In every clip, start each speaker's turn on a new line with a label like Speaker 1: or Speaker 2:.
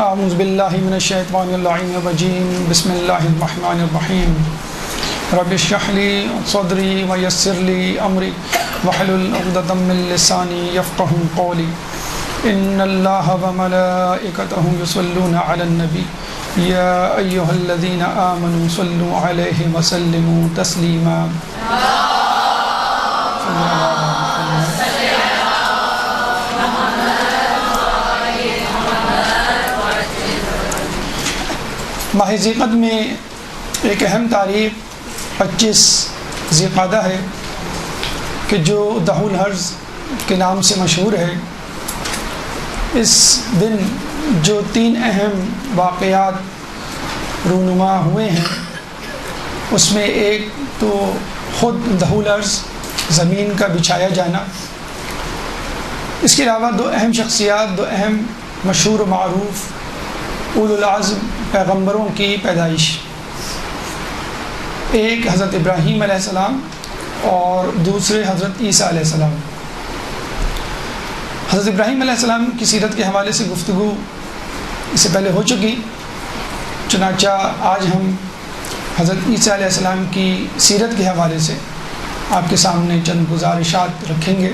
Speaker 1: اعوذ باللہ من الشیطان اللعین الرجیم بسم اللہ الرحمن الرحیم رب اشرح لی صدری ویسر لی امری واحلل عقدۃ من لسانی یفقهوا قولی ان اللہ وملائکتہ یصلون علی النبی یا ایہا الذین آمنوا صلوا علیہ وسلموا تسلیما. ماہ ذیقعدہ میں ایک اہم تاریخ 25 ذیقعدہ ہے کہ جو دہ الحرز کے نام سے مشہور ہے. اس دن جو 3 اہم واقعات رونما ہوئے ہیں اس میں ایک تو خود دہ الحرز زمین کا بچھایا جانا، اس کے علاوہ 2 اہم شخصیات، 2 اہم مشہور و معروف اولو العزم پیغمبروں کی پیدائش، ایک حضرت ابراہیم علیہ السلام اور دوسرے حضرت عیسیٰ علیہ السلام. حضرت ابراہیم علیہ السلام کی سیرت کے حوالے سے گفتگو اس سے پہلے ہو چکی، چنانچہ آج ہم حضرت عیسیٰ علیہ السلام کی سیرت کے حوالے سے آپ کے سامنے چند گزارشات رکھیں گے.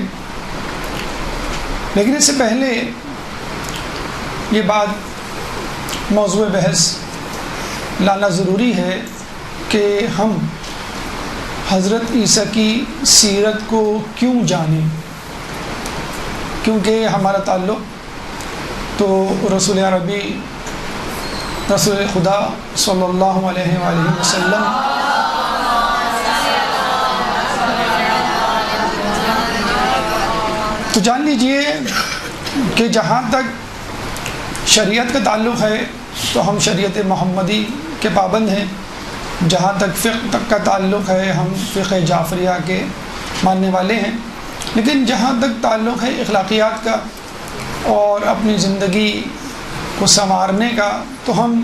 Speaker 1: لیکن اس سے پہلے یہ بات موضوع بحث لانا ضروری ہے کہ ہم حضرت عیسیٰ کی سیرت کو کیوں جانیں، کیونکہ ہمارا تعلق تو رسول عربی رسول خدا صلی اللہ علیہ وآلہ وسلم تو جان لیجئے کہ جہاں تک شریعت کا تعلق ہے تو ہم شریعت محمدی کے پابند ہیں، جہاں تک فقہ تک کا تعلق ہے ہم فقہ جعفریہ کے ماننے والے ہیں. لیکن جہاں تک تعلق ہے اخلاقیات کا اور اپنی زندگی کو سنوارنے کا تو ہم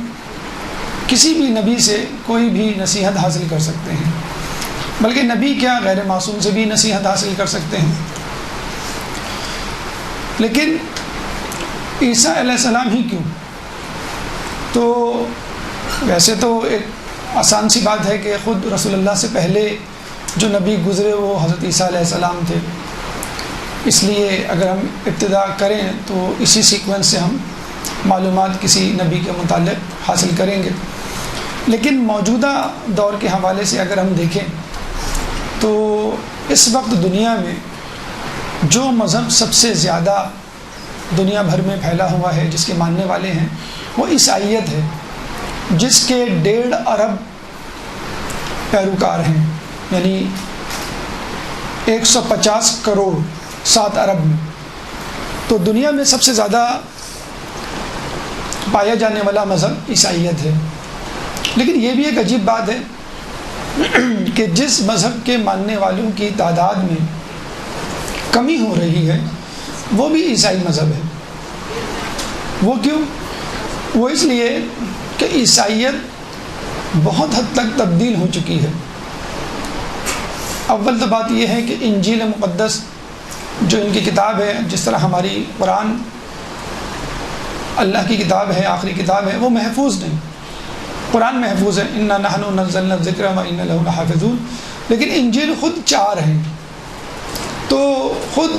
Speaker 1: کسی بھی نبی سے کوئی بھی نصیحت حاصل کر سکتے ہیں، بلکہ نبی کیا غیر معصوم سے بھی نصیحت حاصل کر سکتے ہیں. لیکن عیسیٰ علیہ السلام ہی کیوں؟ تو ویسے تو ایک آسان سی بات ہے کہ خود رسول اللہ سے پہلے جو نبی گزرے وہ حضرت عیسیٰ علیہ السلام تھے، اس لیے اگر ہم ابتدا کریں تو اسی سیکوینس سے ہم معلومات کسی نبی کے متعلق حاصل کریں گے. لیکن موجودہ دور کے حوالے سے اگر ہم دیکھیں تو اس وقت دنیا میں جو مذہب سب سے زیادہ دنیا بھر میں پھیلا ہوا ہے، جس کے ماننے والے ہیں، وہ عیسائیت ہے، جس کے 1.5 ارب پیروکار ہیں، یعنی 150 کروڑ 7 ارب میں. تو دنیا میں سب سے زیادہ پایا جانے والا مذہب عیسائیت ہے. لیکن یہ بھی ایک عجیب بات ہے کہ جس مذہب کے ماننے والوں کی تعداد میں کمی ہو رہی ہے وہ بھی عیسائی مذہب ہے. وہ کیوں؟ وہ اس لیے کہ عیسائیت بہت حد تک تبدیل ہو چکی ہے. اول تو بات یہ ہے کہ انجیل مقدس جو ان کی کتاب ہے، جس طرح ہماری قرآن اللہ کی کتاب ہے، آخری کتاب ہے، وہ محفوظ نہیں. قرآن محفوظ ہے، انا نحن نزلنا الذکر وانا لہ لحافظون، لیکن انجیل خود 4 ہیں. تو خود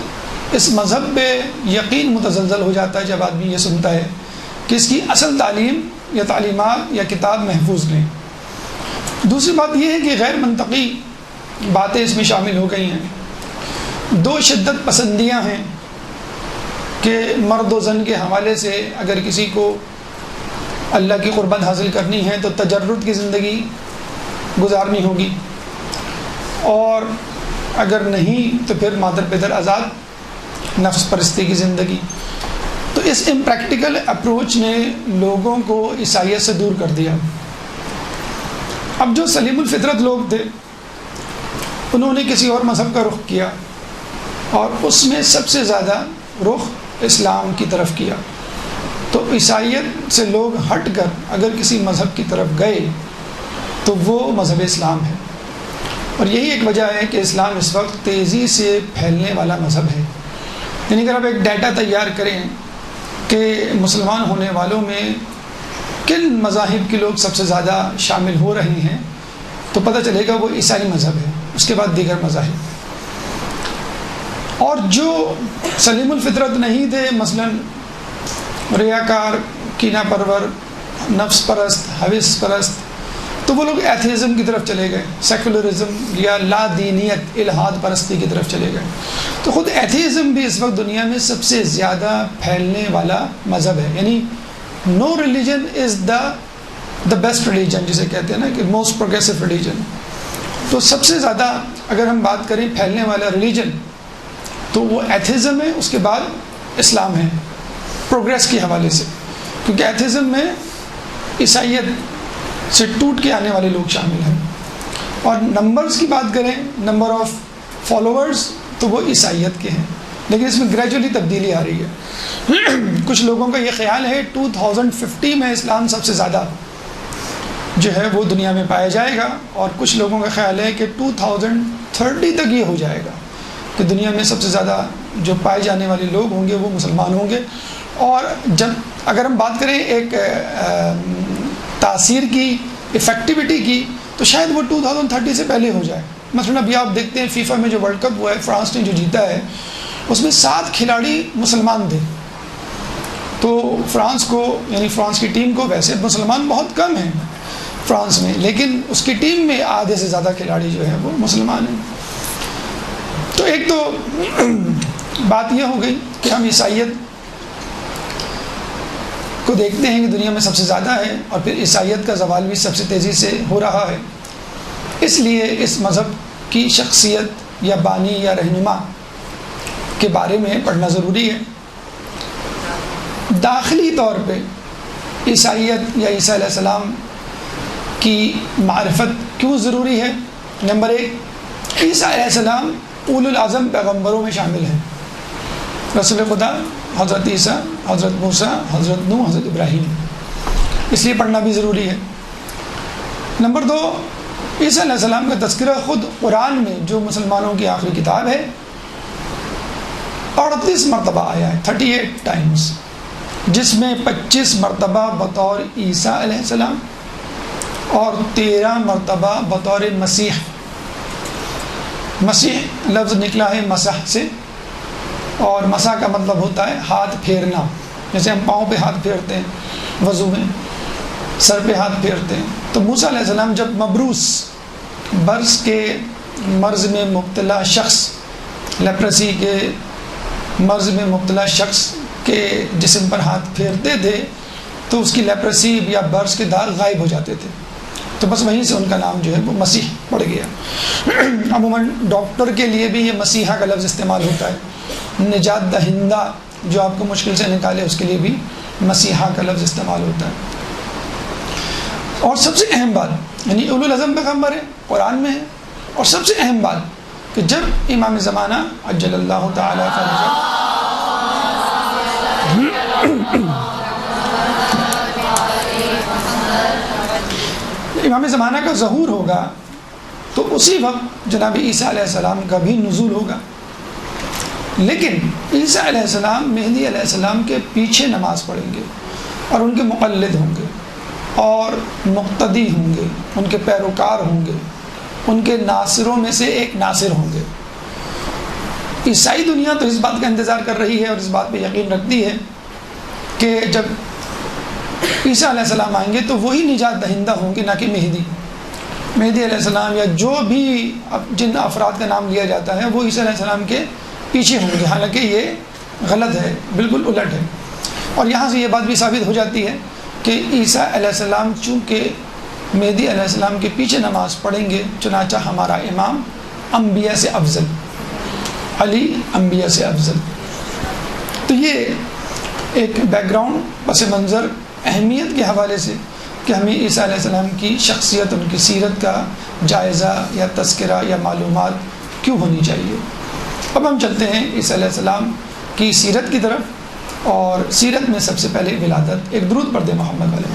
Speaker 1: اس مذہب پہ یقین متزلزل ہو جاتا ہے جب آدمی یہ سنتا ہے کہ اس کی اصل تعلیم یا تعلیمات یا کتاب محفوظ نہیں. دوسری بات یہ ہے کہ غیر منطقی باتیں اس میں شامل ہو گئی ہیں. 2 شدت پسندیاں ہیں کہ مرد و زن کے حوالے سے اگر کسی کو اللہ کی قربت حاصل کرنی ہے تو تجرد کی زندگی گزارنی ہوگی، اور اگر نہیں تو پھر مادر پدر آزاد نفس پرستی کی زندگی. تو اس امپریکٹیکل اپروچ نے لوگوں کو عیسائیت سے دور کر دیا. اب جو سلیم الفطرت لوگ تھے انہوں نے کسی اور مذہب کا رخ کیا، اور اس میں سب سے زیادہ رخ اسلام کی طرف کیا. تو عیسائیت سے لوگ ہٹ کر اگر کسی مذہب کی طرف گئے تو وہ مذہب اسلام ہے. اور یہی ایک وجہ ہے کہ اسلام اس وقت تیزی سے پھیلنے والا مذہب ہے. یعنی اگر آپ ایک ڈیٹا تیار کریں کہ مسلمان ہونے والوں میں کن مذاہب کے لوگ سب سے زیادہ شامل ہو رہے ہیں، تو پتہ چلے گا وہ عیسائی مذہب ہے، اس کے بعد دیگر مذاہب۔ اور جو سلیم الفطرت نہیں تھے، مثلا ریاکار، کینہ پرور، نفس پرست، حوث پرست، تو وہ لوگ ایتھیزم کی طرف چلے گئے، سیکولرزم یا لا دینیت، الہاد پرستی کی طرف چلے گئے۔ تو خود ایتھیزم بھی اس وقت دنیا میں سب سے زیادہ پھیلنے والا مذہب ہے، یعنی no religion is the best religion جسے کہتے ہیں نا، کہ موسٹ پروگریسو ریلیجن۔ تو سب سے زیادہ اگر ہم بات کریں پھیلنے والا ریلیجن تو وہ ایتھیزم ہے، اس کے بعد اسلام ہے، پروگریس کے حوالے سے، کیونکہ ایتھیزم میں عیسائیت سے ٹوٹ کے آنے والے لوگ شامل ہیں۔ اور نمبرز کی بات کریں، نمبر آف فالوورز، تو وہ عیسائیت کے ہیں، لیکن اس میں گریجولی تبدیلی آ رہی ہے۔ کچھ لوگوں کا یہ خیال ہے 2050 میں اسلام سب سے زیادہ جو ہے وہ دنیا میں پایا جائے گا، اور کچھ لوگوں کا خیال ہے کہ 2030 تک یہ ہو جائے گا کہ دنیا میں سب سے زیادہ جو پائے جانے والے لوگ ہوں گے وہ مسلمان ہوں گے۔ اور جب اگر ہم بات کریں ایک تاثیر کی، افیکٹیوٹی کی، تو شاید وہ 2030 سے پہلے ہو جائے۔ مثلا ابھی آپ دیکھتے ہیں فیفا میں جو ورلڈ کپ ہوا ہے، فرانس نے جو جیتا ہے، اس میں 7 کھلاڑی مسلمان تھے۔ تو فرانس کو، یعنی فرانس کی ٹیم کو، ویسے مسلمان بہت کم ہیں فرانس میں، لیکن اس کی ٹیم میں آدھے سے زیادہ کھلاڑی جو ہے وہ مسلمان ہیں۔ تو ایک تو بات یہ ہو گئی کہ ہم عیسائیت کو دیکھتے ہیں کہ دنیا میں سب سے زیادہ ہے، اور پھر عیسائیت کا زوال بھی سب سے تیزی سے ہو رہا ہے۔ اس لیے اس مذہب کی شخصیت یا بانی یا رہنما کے بارے میں پڑھنا ضروری ہے۔ داخلی طور پہ عیسائیت یا عیسیٰ علیہ السلام کی معرفت کیوں ضروری ہے؟ نمبر 1، عیسیٰ علیہ السلام اولو العزم پیغمبروں میں شامل ہیں، رسول خدا حضرت عیسیٰ، حضرت موسیٰ، حضرت نوح، حضرت ابراہیم، اس لیے پڑھنا بھی ضروری ہے۔ نمبر 2، عیسیٰ علیہ السلام کا تذکرہ خود قرآن میں، جو مسلمانوں کی آخری کتاب ہے، 38 مرتبہ آیا ہے، 38 ٹائمز، جس میں 25 مرتبہ بطور عیسیٰ علیہ السلام اور 13 مرتبہ بطور مسیح۔ مسیح لفظ نکلا ہے مسح سے، اور مسح کا مطلب ہوتا ہے ہاتھ پھیرنا، جیسے ہم پاؤں پہ ہاتھ پھیرتے ہیں وضو میں، سر پہ ہاتھ پھیرتے ہیں۔ تو موسیٰ علیہ السلام جب مبروس، برص کے مرض میں مبتلا شخص، لیپرسی کے مرض میں مبتلا شخص کے جسم پر ہاتھ پھیرتے تھے تو اس کی لیپرسی یا برص کے داغ غائب ہو جاتے تھے، تو بس وہیں سے ان کا نام جو ہے وہ مسیح پڑ گیا۔ عموماً ڈاکٹر کے لیے بھی یہ مسیحا کا لفظ استعمال ہوتا ہے، نجات دہندہ جو آپ کو مشکل سے نکالے اس کے لیے بھی مسیحا کا لفظ استعمال ہوتا ہے۔ اور سب سے اہم بات، یعنی اولو العزم پیغمبر ہے، قرآن میں ہے، اور سب سے اہم بات کہ جب امام زمانہ عجل اللہ تعالیٰ فرجہ امام زمانہ کا ظہور ہوگا تو اسی وقت جناب عیسیٰ علیہ السلام کا بھی نزول ہوگا۔ لیکن عیسیٰ علیہ السلام مہدی علیہ السلام کے پیچھے نماز پڑھیں گے، اور ان کے مقلد ہوں گے، اور مقتدی ہوں گے، ان کے پیروکار ہوں گے، ان کے ناصروں میں سے ایک ناصر ہوں گے۔ عیسائی دنیا تو اس بات کا انتظار کر رہی ہے اور اس بات پہ یقین رکھتی ہے کہ جب عیسیٰ علیہ السلام آئیں گے تو وہی نجات دہندہ ہوں گے، نہ کہ مہدی علیہ السلام یا جو بھی جن افراد کا نام لیا جاتا ہے وہ عیسیٰ علیہ السلام کے پیچھے ہوں گے، حالانکہ یہ غلط ہے، بالکل الٹ ہے۔ اور یہاں سے یہ بات بھی ثابت ہو جاتی ہے کہ عیسیٰ علیہ السلام چونکہ مہدی علیہ السلام کے پیچھے نماز پڑھیں گے، چنانچہ ہمارا امام انبیاء سے افضل، علی انبیاء سے افضل۔ تو یہ ایک بیک گراؤنڈ، پس منظر، اہمیت کے حوالے سے کہ ہمیں عیسیٰ علیہ السلام کی شخصیت، ان کی سیرت کا جائزہ یا تذکرہ یا معلومات کیوں ہونی چاہیے۔ اب ہم چلتے ہیں عیسیٰ علیہ السلام کی سیرت کی طرف، اور سیرت میں سب سے پہلے ولادت۔ ایک درود پڑھ دیں محمد علیہ۔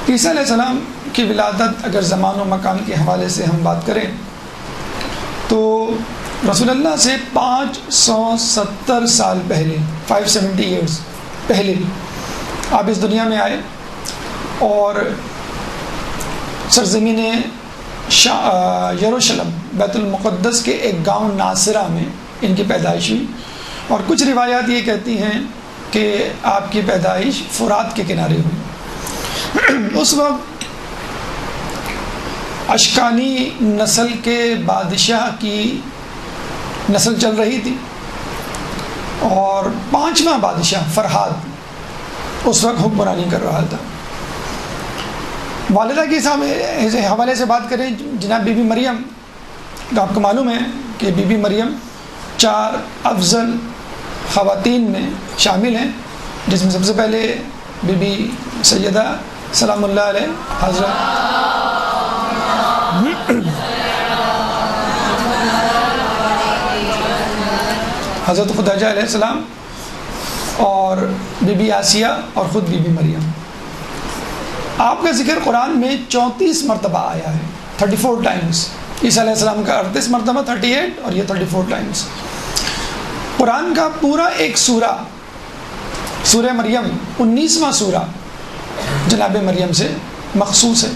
Speaker 1: عیسیٰ علیہ السلام کی ولادت اگر زمان و مکان کے حوالے سے ہم بات کریں تو رسول اللہ سے 570 سال پہلے 570 ایئرس پہلے آپ اس دنیا میں آئے، اور سرزمین یروشلم بیت المقدس کے ایک گاؤں ناصرہ میں ان کی پیدائش ہوئی، اور کچھ روایات یہ کہتی ہیں کہ آپ کی پیدائش فرات کے کنارے ہوئی۔ اس وقت اشکانی نسل کے بادشاہ کی نسل چل رہی تھی، اور 5واں بادشاہ فرحاد اس وقت حکمرانی کر رہا تھا۔ والدہ کے حوالے سے بات کریں، جناب بی بی مریم، تو آپ کو معلوم ہے کہ بی بی مریم 4 افضل خواتین میں شامل ہیں، جس میں سب سے پہلے بی بی سیدہ سلام اللہ علیہ حضرت خدیجہ علیہ السلام، اور بی بی آسیہ، اور خود بی بی مریم۔ آپ کا ذکر قرآن میں 34 مرتبہ آیا ہے، 34 ٹائمز۔ عیسیٰ علیہ السلام کا 38 مرتبہ 38، اور یہ 34 ٹائمز۔ قرآن کا پورا ایک سورہ، سورہ مریم 19واں سورہ جناب مریم سے مخصوص ہے،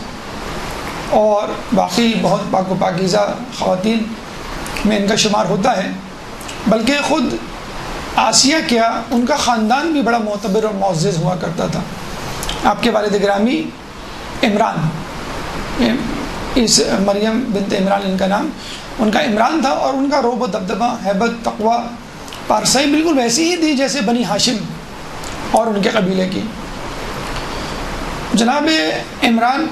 Speaker 1: اور باقی بہت پاک و پاکیزہ خواتین میں ان کا شمار ہوتا ہے، بلکہ خود آسیہ کیا، ان کا خاندان بھی بڑا معتبر اور معزز ہوا کرتا تھا۔ آپ کے والد گرامی عمران، اس مریم بنت عمران ان کا نام، ان کا عمران تھا، اور ان کا رعب و دبدبہ، ہیبت، تقوی، پارسائی بالکل ویسی ہی تھی جیسے بنی ہاشم اور ان کے قبیلے کی۔ جناب عمران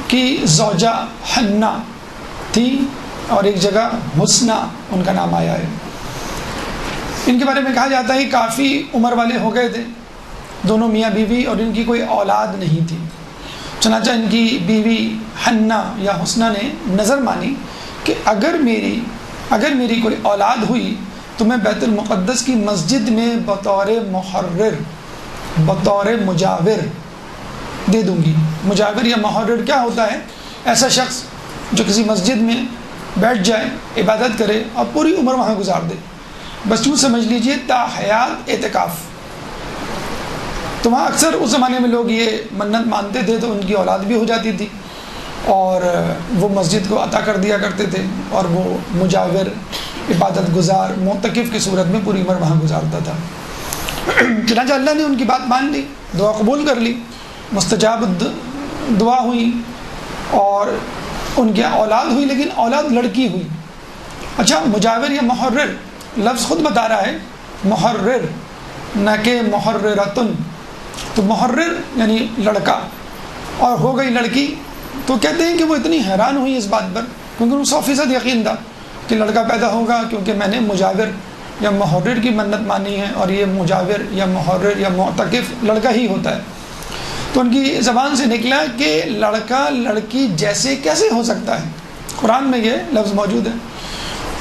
Speaker 1: کی زوجہ حنہ تھی، اور ایک جگہ حسنہ ان کا نام آیا ہے۔ ان کے بارے میں کہا جاتا ہے کافی عمر والے ہو گئے تھے دونوں میاں بیوی، اور ان کی کوئی اولاد نہیں تھی، چنانچہ ان کی بیوی حنہ یا حسنہ نے نظر مانی کہ اگر میری کوئی اولاد ہوئی تو میں بیت المقدس کی مسجد میں بطور محرر، بطور مجاور دے دوں گی۔ مجاور یا محرر کیا ہوتا ہے؟ ایسا شخص جو کسی مسجد میں بیٹھ جائے، عبادت کرے اور پوری عمر وہاں گزار دے، بس یوں سمجھ لیجئے تا حیات اعتکاف۔ تو وہاں اکثر اس زمانے میں لوگ یہ منت مانتے تھے تو ان کی اولاد بھی ہو جاتی تھی، اور وہ مسجد کو عطا کر دیا کرتے تھے، اور وہ مجاور، عبادت گزار، معتکف کی صورت میں پوری عمر وہاں گزارتا تھا۔ چنانچہ اللہ نے ان کی بات مان لی، دعا قبول کر لی، مستجاب دعا ہوئی، اور ان کی اولاد ہوئی، لیکن اولاد لڑکی ہوئی۔ اچھا، مجاور یا محرر لفظ خود بتا رہا ہے محرر، نہ کہ محررتن۔ تو محرر یعنی لڑکا، اور ہو گئی لڑکی، تو کہتے ہیں کہ وہ اتنی حیران ہوئی اس بات پر، کیونکہ انہیں 100% یقین تھا کہ لڑکا پیدا ہوگا، کیونکہ میں نے مجاور یا محرر کی منت مانی ہے، اور یہ مجاور یا محرر یا معتکف لڑکا ہی ہوتا ہے۔ تو ان کی زبان سے نکلا کہ لڑکا لڑکی جیسے کیسے ہو سکتا ہے، قرآن میں یہ لفظ موجود ہے۔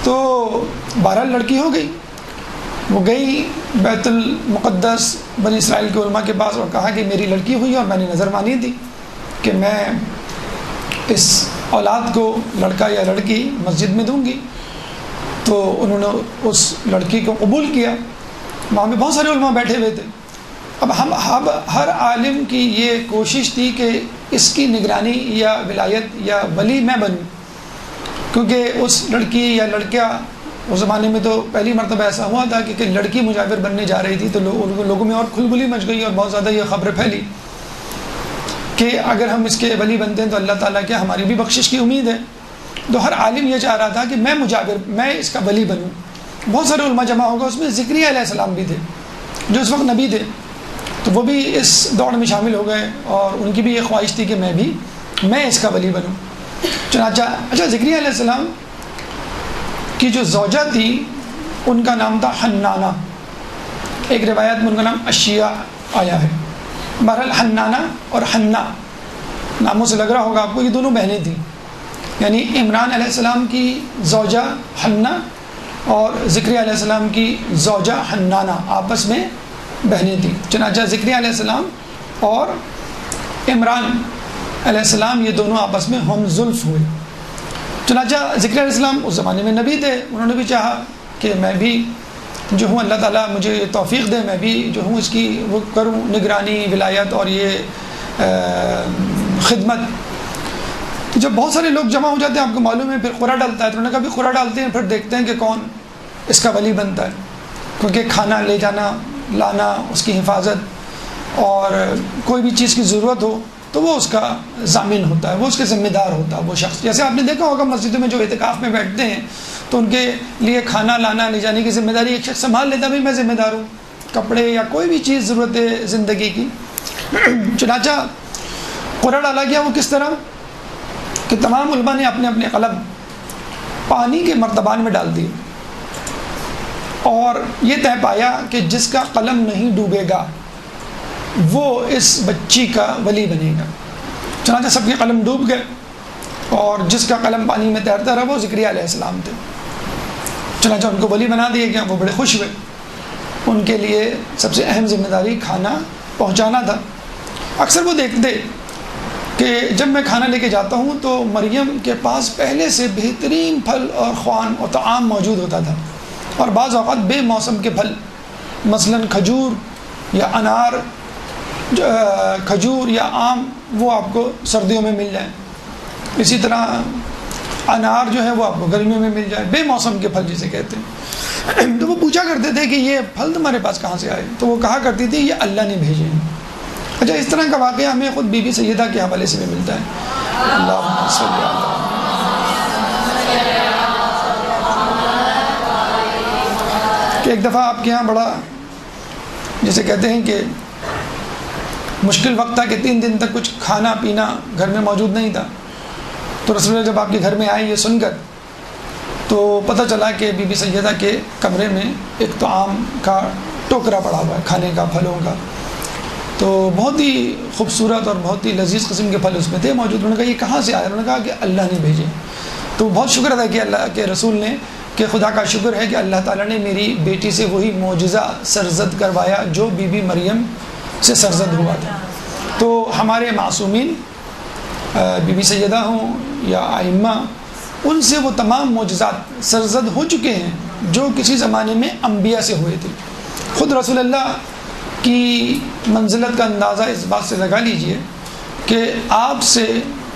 Speaker 1: تو 12 لڑکی ہو گئی، وہ گئی بیت المقدس بنی اسرائیل کے علماء کے پاس اور کہا کہ میری لڑکی ہوئی اور میں نے نظر مانی تھی کہ میں اس اولاد کو لڑکا یا لڑکی مسجد میں دوں گی۔ تو انہوں نے اس لڑکی کو قبول کیا۔ وہاں میں بہت سارے علماء بیٹھے ہوئے تھے۔ اب ہر عالم کی یہ کوشش تھی کہ اس کی نگرانی یا ولایت یا ولی میں بنوں، کیونکہ اس لڑکی یا لڑکا، اس زمانے میں تو پہلی مرتبہ ایسا ہوا تھا کہ لڑکی مجاور بننے جا رہی تھی، تو لوگوں میں اور کھلبلی مچ گئی، اور بہت زیادہ یہ خبر پھیلی کہ اگر ہم اس کے ولی بنتے ہیں تو اللہ تعالیٰ کیا ہماری بھی بخشش کی امید ہے۔ تو ہر عالم یہ چاہ رہا تھا کہ میں مجاور، میں اس کا ولی بنوں۔ بہت سارے علماء جمع ہو گئے، اس میں زکریا علیہ السلام بھی تھے جو اس وقت نبی تھے، تو وہ بھی اس دوڑ میں شامل ہو گئے، اور ان کی بھی یہ خواہش تھی کہ میں اس کا ولی بنوں۔ چنانچہ اچھا، زکریا علیہ السلام کی جو زوجہ تھی ان کا نام تھا حنانہ، ایک روایت میں ان کا نام اشیاء آیا ہے۔ بہرحال حنانہ اور حنہ ناموں سے لگ رہا ہوگا آپ کو، یہ دونوں بہنیں تھیں، یعنی عمران علیہ السلام کی زوجہ حنہ اور زکریا علیہ السلام کی زوجہ حنانہ آپس میں بہنیں تھیں۔ چنانچہ زکریا علیہ السلام اور عمران علیہ السلام یہ دونوں آپس میں ہم زلف ہوئے. چنانچہ ذکر علیہ السلام اس زمانے میں نبی تھے، انہوں نے بھی چاہا کہ میں بھی جو ہوں اللہ تعالیٰ مجھے توفیق دے، میں بھی جو ہوں اس کی وہ کروں، نگرانی، ولایت اور یہ خدمت. جب بہت سارے لوگ جمع ہو جاتے ہیں آپ کو معلوم ہے، پھر قرعہ ڈالتا ہے، تو انہوں نے کہا بھی قرعہ ڈالتے ہیں، پھر دیکھتے ہیں کہ کون اس کا ولی بنتا ہے، کیونکہ کھانا لے جانا لانا، اس کی حفاظت اور کوئی بھی چیز کی ضرورت ہو تو وہ اس کا ضامن ہوتا ہے، وہ اس کے ذمہ دار ہوتا ہے وہ شخص. جیسے آپ نے دیکھا ہوگا مسجدوں میں جو اعتکاف میں بیٹھتے ہیں تو ان کے لیے کھانا لانا لے جانے کی ذمہ داری ایک شخص سنبھال لیتا ہے، بھائی میں ذمہ دار ہوں، کپڑے یا کوئی بھی چیز ضرورت ہے زندگی کی. چنانچہ قرعہ ڈالا گیا، وہ کس طرح کہ تمام علماء نے اپنے اپنے قلم پانی کے مرتبان میں ڈال دیے اور یہ طے پایا کہ جس کا قلم نہیں ڈوبے گا وہ اس بچی کا ولی بنے گا. چنانچہ سب کے قلم ڈوب گئے اور جس کا قلم پانی میں تیرتا رہا وہ زکریا علیہ السلام تھے. چنانچہ ان کو ولی بنا دیا گیا، وہ بڑے خوش ہوئے. ان کے لیے سب سے اہم ذمہ داری کھانا پہنچانا تھا. اکثر وہ دیکھتے کہ جب میں کھانا لے کے جاتا ہوں تو مریم کے پاس پہلے سے بہترین پھل اور خوان اور طعام موجود ہوتا تھا، اور بعض اوقات بے موسم کے پھل، مثلا کھجور یا انار، کھجور یا آم وہ آپ کو سردیوں میں مل جائیں، اسی طرح انار جو ہے وہ آپ کو گرمیوں میں مل جائے، بے موسم کے پھل جسے کہتے ہیں. تو وہ پوچھا کرتے تھے کہ یہ پھل تمہارے پاس کہاں سے آئے؟ تو وہ کہا کرتی تھی یہ اللہ نے بھیجے ہیں. اچھا، اس طرح کا واقعہ ہمیں خود بی بی سیدہ کے حوالے سے بھی ملتا ہے. اللہم صلی اللہ کہ ایک دفعہ آپ کے ہاں بڑا جسے کہتے ہیں کہ مشکل وقت تھا کہ 3 دن تک کچھ کھانا پینا گھر میں موجود نہیں تھا. تو رسول اللہ جب آپ کے گھر میں آئے یہ سن کر تو پتہ چلا کہ بی بی سیدہ کے کمرے میں ایک طعام کا ٹوکرا پڑا ہوا ہے، کھانے کا، پھلوں کا. تو بہت ہی خوبصورت اور بہت ہی لذیذ قسم کے پھل اس میں تھے موجود. انہوں نے کہا یہ کہاں سے آیا؟ انہوں نے کہا کہ اللہ نے بھیجے. تو بہت شکر ادا کہ اللہ کے رسول نے، کہ خدا کا شکر ہے کہ اللہ تعالیٰ نے میری بیٹی سے وہی معجزہ سرزد کروایا جو بی بی مریم سے سرزد ہوا تھا. تو ہمارے معصومین بی بی سیدہ ہوں یا ائمہ، ان سے وہ تمام معجزات سرزد ہو چکے ہیں جو کسی زمانے میں انبیاء سے ہوئے تھے. خود رسول اللہ کی منزلت کا اندازہ اس بات سے لگا لیجئے کہ آپ سے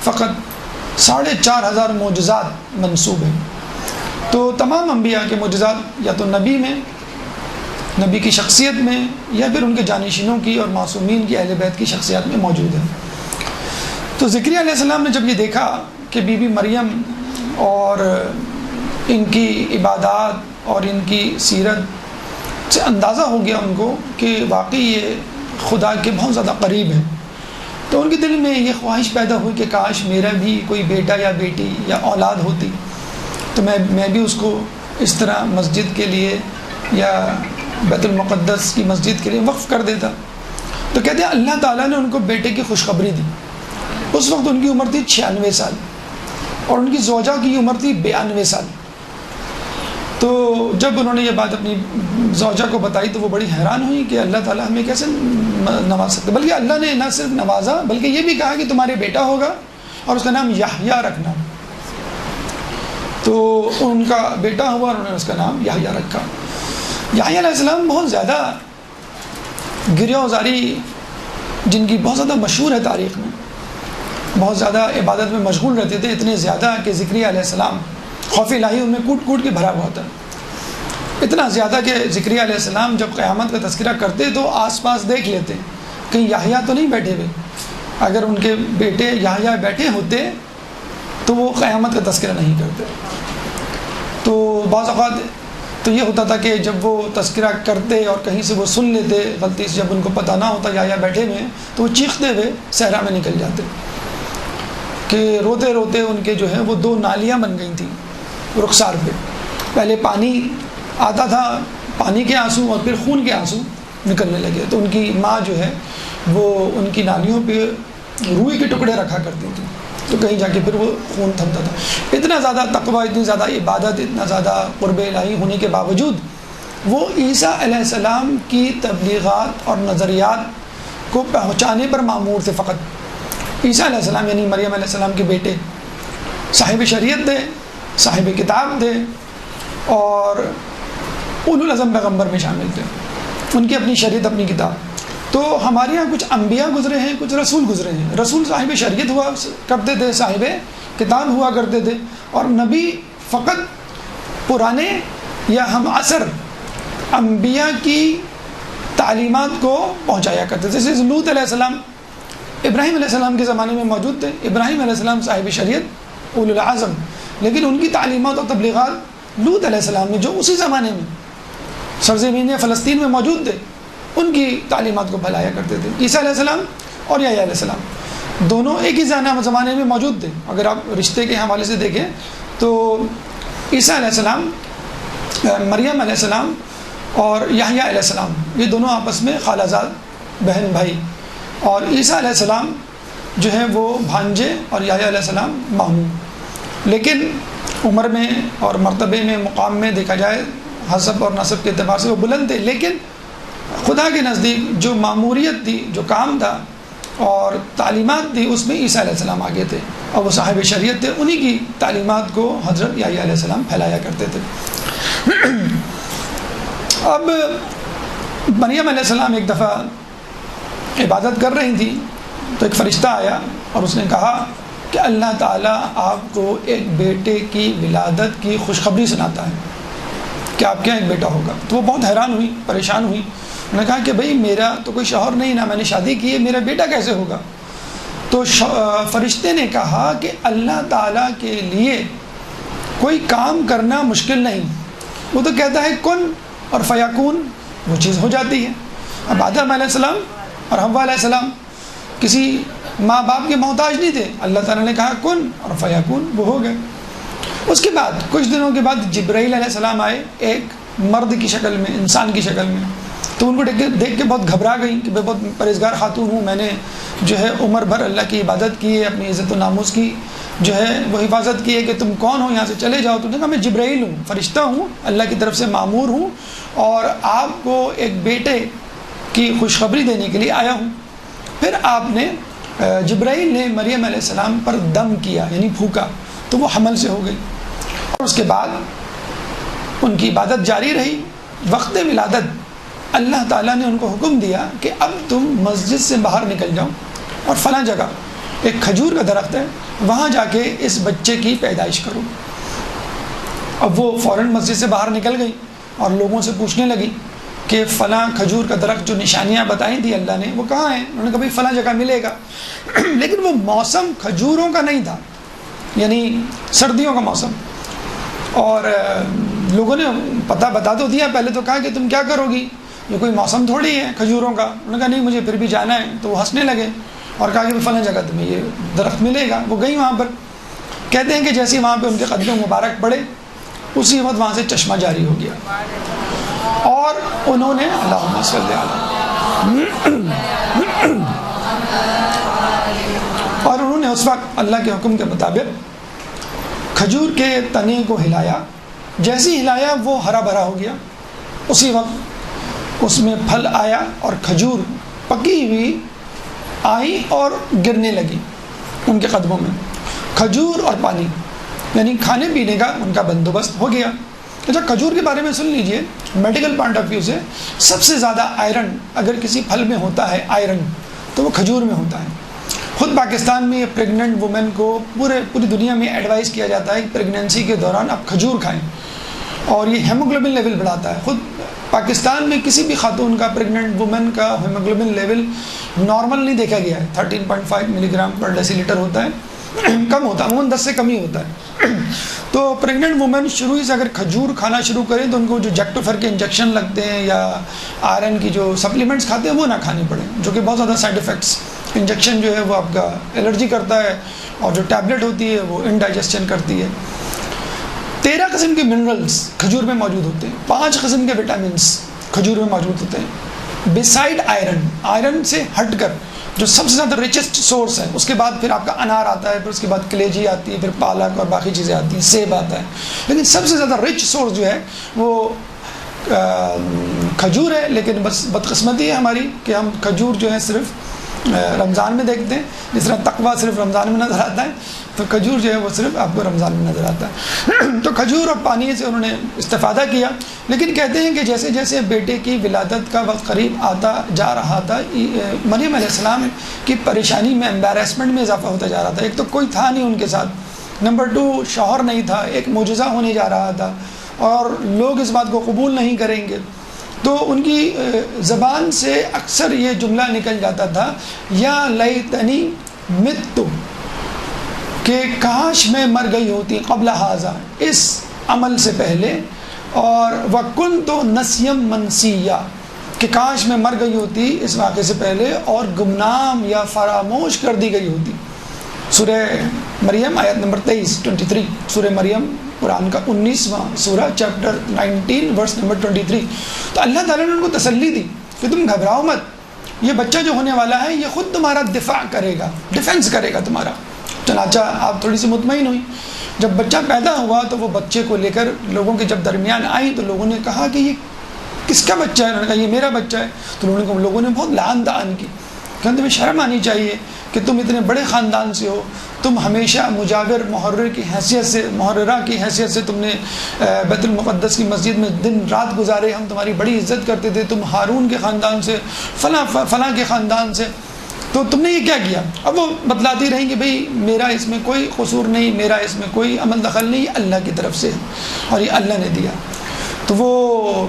Speaker 1: فقط 4,500 معجزات منسوب ہیں. تو تمام انبیاء کے معجزات یا تو نبی میں، نبی کی شخصیت میں، یا پھر ان کے جانشینوں کی اور معصومین کی اہل بیت کی شخصیات میں موجود ہیں. تو زکریا علیہ السلام نے جب یہ دیکھا کہ بی بی مریم اور ان کی عبادات اور ان کی سیرت سے اندازہ ہو گیا ان کو کہ واقعی یہ خدا کے بہت زیادہ قریب ہیں، تو ان کے دل میں یہ خواہش پیدا ہوئی کہ کاش میرا بھی کوئی بیٹا یا بیٹی یا اولاد ہوتی تو میں بھی اس کو اس طرح مسجد کے لیے یا بیت المقدس کی مسجد کے لیے وقف کر دیتا. تو کہتے ہیں اللہ تعالیٰ نے ان کو بیٹے کی خوشخبری دی. اس وقت ان کی عمر تھی 96 سال اور ان کی زوجہ کی عمر تھی 92 سال. تو جب انہوں نے یہ بات اپنی زوجہ کو بتائی تو وہ بڑی حیران ہوئی کہ اللہ تعالیٰ ہمیں کیسے نواز سکتے، بلکہ اللہ نے نہ صرف نوازا بلکہ یہ بھی کہا کہ تمہارے بیٹا ہوگا اور اس کا نام یحییٰ رکھنا. تو ان کا بیٹا ہوا اور انہوں نے اس کا نام یحییٰ رکھا. یحییٰ علیہ السلام بہت زیادہ گریہ وزاری جن کی بہت زیادہ مشہور ہے تاریخ میں، بہت زیادہ عبادت میں مشغول رہتے تھے، اتنے زیادہ کہ زکریا علیہ السلام خوف الہی ان میں کوٹ کوٹ کے بھرا ہوا تھا. اتنا زیادہ کہ زکریا علیہ السلام جب قیامت کا تذکرہ کرتے تو آس پاس دیکھ لیتے کہیں یحییٰ تو نہیں بیٹھے ہوئے. اگر ان کے بیٹے یحییٰ بیٹھے ہوتے تو وہ قیامت کا تذکرہ نہیں کرتے. تو بعض اوقات تو یہ ہوتا تھا کہ جب وہ تذکرہ کرتے اور کہیں سے وہ سن لیتے غلطی سے، جب ان کو پتہ نہ ہوتا یحییٰ بیٹھے ہوئے تو وہ چیختے ہوئے صحرا میں نکل جاتے کہ روتے روتے ان کے جو ہے وہ 2 نالیاں بن گئی تھیں رخسار پہ. پہلے پانی آتا تھا، پانی کے آنسو اور پھر خون کے آنسو نکلنے لگے. تو ان کی ماں جو ہے وہ ان کی نالیوں پہ روئی کے ٹکڑے رکھا کرتی تھی تو کہیں جا کے پھر وہ خون تھمتا تھا. اتنا زیادہ تقویٰ، اتنی زیادہ عبادت، اتنا زیادہ قرب الہی ہونے کے باوجود وہ عیسیٰ علیہ السلام کی تبلیغات اور نظریات کو پہنچانے پر مامور تھے فقط. عیسیٰ علیہ السلام یعنی مریم علیہ السلام کے بیٹے صاحب شریعت تھے، صاحب کتاب تھے، اور اولو العزم پیغمبر میں شامل تھے، ان کی اپنی شریعت، اپنی کتاب۔ تو ہمارے یہاں کچھ انبیاء گزرے ہیں، کچھ رسول گزرے ہیں۔ رسول صاحب شریعت ہوا کرتے تھے، صاحب کتاب ہوا کرتے تھے، اور نبی فقط پرانے یا ہم عصر انبیاء کی تعلیمات کو پہنچایا کرتے تھے۔ جیسے لوط علیہ السلام ابراہیم علیہ السلام کے زمانے میں موجود تھے، ابراہیم علیہ السلام صاحب شریعت اولو العزم، لیکن ان کی تعلیمات اور تبلیغات لوط علیہ السلام نے جو اسی زمانے میں سرزمین فلسطین میں موجود تھے، ان کی تعلیمات کو پھیلایا کرتے تھے۔ عیسیٰ علیہ السلام اور یحییٰ علیہ السلام دونوں ایک ہی زمانے میں موجود تھے۔ اگر آپ رشتے کے حوالے سے دیکھیں تو عیسیٰ علیہ السلام، مریم علیہ السلام اور یحییٰ علیہ السلام یہ دونوں آپس میں خالہ زاد بہن بھائی، اور عیسیٰ علیہ السلام جو ہے وہ بھانجے اور یحییٰ علیہ السلام ماموں، لیکن عمر میں اور مرتبے میں، مقام میں دیکھا جائے حسب اور نسب کے اعتبار سے وہ بلند تھے، لیکن خدا کے نزدیک جو ماموریت تھی، جو کام تھا اور تعلیمات تھی، اس میں عیسیٰ علیہ السلام آگے تھے، اور وہ صاحب شریعت تھے، انہی کی تعلیمات کو حضرت یحییٰ علیہ السلام پھیلایا کرتے تھے۔ اب مریم علیہ السلام ایک دفعہ عبادت کر رہی تھی تو ایک فرشتہ آیا اور اس نے کہا کہ اللہ تعالیٰ آپ کو ایک بیٹے کی ولادت کی خوشخبری سناتا ہے کہ آپ کے یہاں ایک بیٹا ہوگا۔ تو وہ بہت حیران ہوئی، پریشان ہوئی، انہوں نے کہا کہ بھئی میرا تو کوئی شوہر نہیں، نہ میں نے شادی کی ہے، میرا بیٹا کیسے ہوگا؟ تو فرشتے نے کہا کہ اللہ تعالیٰ کے لیے کوئی کام کرنا مشکل نہیں، وہ تو کہتا ہے کن اور فیکون، وہ چیز ہو جاتی ہے۔ اب آدم علیہ السلام اور حوا علیہ السلام کسی ماں باپ کے محتاج نہیں تھے، اللہ تعالیٰ نے کہا کن اور فیکون، وہ ہو گئے۔ اس کے بعد کچھ دنوں کے بعد جبرائیل علیہ السلام آئے، ایک مرد کی شکل میں، انسان کی شکل میں، تو ان کو دیکھ کے بہت گھبرا گئی کہ میں بہت پرہیزگار خاتون ہوں، میں نے جو ہے عمر بھر اللہ کی عبادت کی ہے، اپنی عزت و ناموس کی جو ہے وہ حفاظت کی ہے، کہ تم کون ہو، یہاں سے چلے جاؤ۔ تو نے کہا میں جبرائیل ہوں، فرشتہ ہوں، اللہ کی طرف سے مامور ہوں، اور آپ کو ایک بیٹے کی خوشخبری دینے کے لیے آیا ہوں۔ پھر آپ نے جبرائیل نے مریم علیہ السلام پر دم کیا، یعنی پھونکا، تو وہ حمل سے ہو گئی، اور اس کے بعد ان کی عبادت جاری رہی۔ وقت ولادت اللہ تعالیٰ نے ان کو حکم دیا کہ اب تم مسجد سے باہر نکل جاؤ اور فلاں جگہ ایک کھجور کا درخت ہے، وہاں جا کے اس بچے کی پیدائش کرو۔ اب وہ فوراً مسجد سے باہر نکل گئی اور لوگوں سے پوچھنے لگی کہ فلاں کھجور کا درخت جو نشانیاں بتائی تھی اللہ نے وہ کہاں ہیں؟ انہوں نے کہا بھائی فلاں جگہ ملے گا، لیکن وہ موسم کھجوروں کا نہیں تھا، یعنی سردیوں کا موسم، اور لوگوں نے پتہ بتا تو دیا، پہلے تو کہا کہ تم کیا کرو گی، یہ کوئی موسم تھوڑی ہے کھجوروں کا۔ انہوں نے کہا نہیں مجھے پھر بھی جانا ہے، تو وہ ہنسنے لگے اور کہا کہ فلاں جگہ تمہیں یہ درخت ملے گا۔ وہ گئی وہاں پر، کہتے ہیں کہ جیسے وہاں پہ ان کے قدم مبارک پڑے، اسی وقت وہاں سے چشمہ جاری ہو گیا، اور انہوں نے اللہم صلی علیہ اور انہوں نے اس وقت اللہ کے حکم کے مطابق کھجور کے تنے کو ہلایا، جیسے ہی ہلایا وہ ہرا بھرا ہو گیا، اسی وقت اس میں پھل آیا اور کھجور پکی ہوئی آئی اور گرنے لگی ان کے قدموں میں، کھجور اور پانی، یعنی کھانے پینے کا ان کا بندوبست ہو گیا۔ اچھا کھجور کے بارے میں سن لیجئے، میڈیکل پوائنٹ آف ویو سے سب سے زیادہ آئرن اگر کسی پھل میں ہوتا ہے آئرن تو وہ کھجور میں ہوتا ہے۔ خود پاکستان میں پریگننٹ وومن کو پوری دنیا میں ایڈوائز کیا جاتا ہے کہ پریگننسی کے دوران آپ کھجور کھائیں، اور یہ ہیموگلوبن لیول بڑھاتا ہے۔ خود پاکستان میں کسی بھی خاتون کا، پریگننٹ وومن کا ہیموگلوبن لیول نارمل نہیں دیکھا گیا ہے، 13.5 ملی گرام پر ڈیسی لیٹر ہوتا ہے، کم ہوتا ہے، عموماً 10 سے کم ہی ہوتا ہے۔ تو پریگننٹ وومن شروع ہی سے اگر کھجور کھانا شروع کریں تو ان کو جو جیکٹوفر کے انجیکشن لگتے ہیں یا آئرن کی جو سپلیمنٹس کھاتے ہیں وہ نہ کھانے پڑیں، جو کہ بہت زیادہ سائڈ ایفیکٹس، انجیکشن جو ہے وہ آپ کا الرجی کرتا ہے، اور جو ٹیبلٹ ہوتی ہے وہ انڈائجسشن کرتی ہے۔ 13 قسم کے منرلز کھجور میں موجود ہوتے ہیں، 5 قسم کے وٹامنس کھجور میں موجود ہوتے ہیں، بسائڈ آئرن، آئرن سے ہٹ کر جو سب سے زیادہ ریچسٹ سورس ہے۔ اس کے بعد پھر آپ کا انار آتا ہے، پھر اس کے بعد کلیجی آتی ہے، پھر پالک اور باقی چیزیں آتی ہیں، سیب آتا ہے، لیکن سب سے زیادہ رچ سورس جو ہے وہ کھجور ہے۔ لیکن بس بدقسمتی ہے ہماری کہ ہم کھجور جو ہے صرف رمضان میں دیکھتے ہیں، جس طرح تقویٰ صرف رمضان میں نظر آتا ہے، تو کھجور جو ہے وہ صرف آپ کو رمضان میں نظر آتا ہے۔ تو کھجور اور پانی سے انہوں نے استفادہ کیا، لیکن کہتے ہیں کہ جیسے جیسے بیٹے کی ولادت کا وقت قریب آتا جا رہا تھا، مریم علیہ السلام کی پریشانی میں، امبیرسمنٹ میں اضافہ ہوتا جا رہا تھا۔ ایک تو کوئی تھا نہیں ان کے ساتھ، نمبر 2 شوہر نہیں تھا، ایک معجزہ ہونے جا رہا تھا اور لوگ اس بات کو قبول نہیں کریں گے، تو ان کی زبان سے اکثر یہ جملہ نکل جاتا تھا، یا لیتنی مت، کہ کاش میں مر گئی ہوتی قبل ھذا، اس عمل سے پہلے، اور وکنت نسیا منسیا، کہ کاش میں مر گئی ہوتی اس واقعے سے پہلے اور گمنام یا فراموش کر دی گئی ہوتی۔ سورہ مریم آیت نمبر 23 سورہ مریم قرآن کا 19واں سورہ، چیپٹر 19 ورس نمبر 23۔ تو اللہ تعالیٰ نے ان کو تسلی دی کہ تم گھبراؤ مت، یہ بچہ جو ہونے والا ہے یہ خود تمہارا دفاع کرے گا، ڈیفینس کرے گا تمہارا۔ چنانچہ آپ تھوڑی سی مطمئن ہوئی۔ جب بچہ پیدا ہوا تو وہ بچے کو لے کر لوگوں کے جب درمیان آئی تو لوگوں نے کہا کہ یہ کس کا بچہ ہے؟ انہوں نے کہا یہ میرا بچہ ہے۔ تو لوگوں نے بہت لعان طعن کی کہ تمہیں شرم آنی چاہیے کہ تم اتنے بڑے خاندان سے ہو، تم ہمیشہ مجاور محرر کی حیثیت سے، محررہ کی حیثیت سے تم نے بیت المقدس کی مسجد میں دن رات گزارے، ہم تمہاری بڑی عزت کرتے تھے، تم ہارون کے خاندان سے، فلاں کے خاندان سے، تو تم نے یہ کیا کیا؟ اب وہ بتلاتی رہیں کہ بھئی میرا اس میں کوئی قصور نہیں، میرا اس میں کوئی عمل دخل نہیں، یہ اللہ کی طرف سے اور یہ اللہ نے دیا۔ تو وہ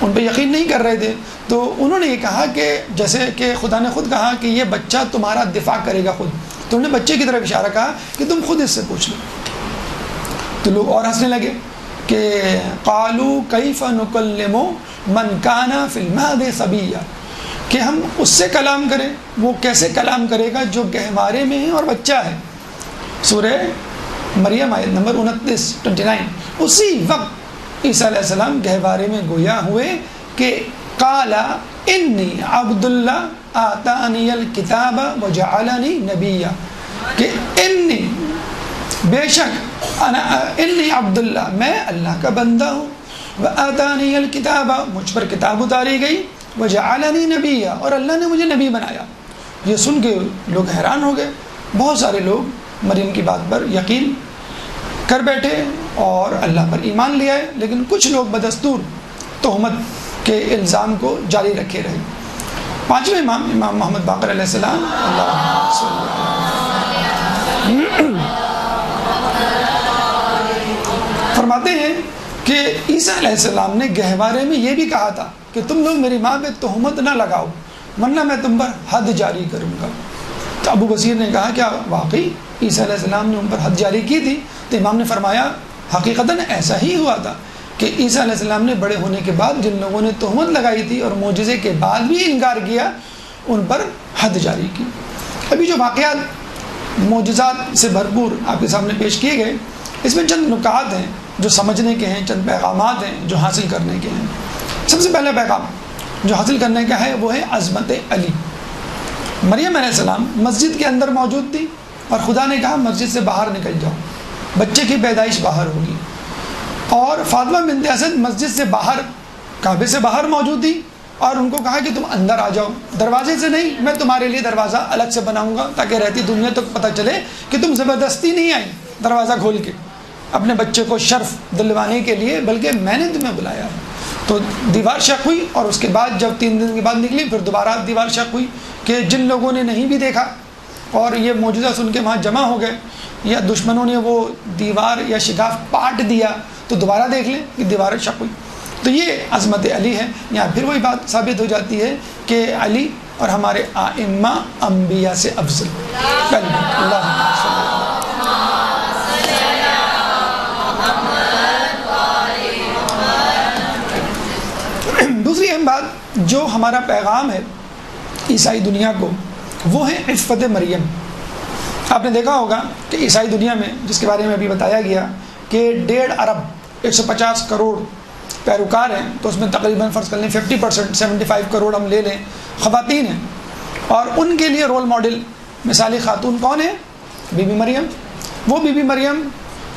Speaker 1: ان پہ یقین نہیں کر رہے تھے، تو انہوں نے یہ کہا کہ جیسے کہ خدا نے خود کہا کہ یہ بچہ تمہارا دفاع کرے گا خود، تو انہوں نے بچے کی طرف اشارہ کہا کہ تم خود اس سے پوچھ لو۔ تو لوگ اور ہنسنے لگے کہ قالوا کیف نکلم من کان فی المہد صبیا، کہ ہم اس سے کلام کریں، وہ کیسے کلام کرے گا جو گہوارے میں ہے اور بچہ ہے۔ سورہ مریم آیت نمبر 29 اسی وقت عیسیٰ علیہ السلام گہوارے میں گویا ہوئے کہ قال انی عبد اللہ آتانی الکتاب وجعلنی نبیا، کہ انی بے شک انی عبد اللہ، میں اللہ کا بندہ ہوں، وآتانی الکتاب، مجھ پر کتاب اتاری گئی، وجعلنی نبیا، اور اللہ نے مجھے نبی بنایا۔ یہ سن کے لوگ حیران ہو گئے، بہت سارے لوگ مریم کی بات پر یقین کر بیٹھے اور اللہ پر ایمان لے آئے، لیکن کچھ لوگ بدستور تہمت کے الزام کو جاری رکھے رہے۔ پانچویں امام محمد باقر علیہ السلام فرماتے ہیں کہ عیسیٰ علیہ السلام نے گہوارے میں یہ بھی کہا تھا کہ تم لوگ میری ماں پہ تہمت نہ لگاؤ ورنہ میں تم پر حد جاری کروں گا۔ تو ابو بصیر نے کہا کیا واقعی عیسیٰ علیہ السلام نے ان پر حد جاری کی تھی؟ تو امام نے فرمایا حقیقتاً ایسا ہی ہوا تھا کہ عیسیٰ علیہ السلام نے بڑے ہونے کے بعد جن لوگوں نے تہمت لگائی تھی اور معجزے کے بعد بھی انکار کیا، ان پر حد جاری کی۔ ابھی جو واقعات معجزات سے بھرپور آپ کے سامنے پیش کیے گئے، اس میں چند نکات ہیں جو سمجھنے کے ہیں، چند پیغامات ہیں جو حاصل کرنے کے ہیں۔ سب سے پہلا پیغام جو حاصل کرنے کا ہے وہ ہے عظمت علی۔ مریم علیہ السلام مسجد کے اندر موجود تھی اور خدا نے کہا مسجد سے باہر نکل جاؤ، بچے کی پیدائش باہر ہوگی، اور فاطمہ بنت اسد مسجد سے باہر، کعبے سے باہر موجود تھی اور ان کو کہا کہ تم اندر آ جاؤ، دروازے سے نہیں، میں تمہارے لیے دروازہ الگ سے بناؤں گا تاکہ رہتی دنیا تک پتہ چلے کہ تم زبردستی نہیں آئی دروازہ کھول کے اپنے بچے کو شرف دلوانے کے لیے، بلکہ میں نے تمہیں بلایا ہے۔ تو دیوار شق ہوئی، اور اس کے بعد جب 3 دن کے بعد نکلی پھر دوبارہ دیوار شق ہوئی کہ جن لوگوں نے نہیں بھی دیکھا اور یہ معجزہ سن کے وہاں جمع ہو گئے، یا دشمنوں نے وہ دیوار یا شگاف پاٹ دیا تو دوبارہ دیکھ لیں کہ دیوار شق ہوئی۔ تو یہ عظمت علی ہے۔ یہاں پھر وہی بات ثابت ہو جاتی ہے کہ علی اور ہمارے ائمہ انبیاء سے افضل۔ دوسری اہم بات جو ہمارا پیغام ہے عیسائی دنیا کو، وہ ہے عفت مریم۔ آپ نے دیکھا ہوگا کہ عیسائی دنیا میں، جس کے بارے میں ابھی بتایا گیا کہ 1.5 ارب 150 کروڑ پیروکار ہیں، تو اس میں تقریباً فرض کر لیں 50% 75 کروڑ ہم لے لیں خواتین ہیں، اور ان کے لیے رول ماڈل مثالی خاتون کون ہے؟ بی بی مریم۔ وہ بی بی مریم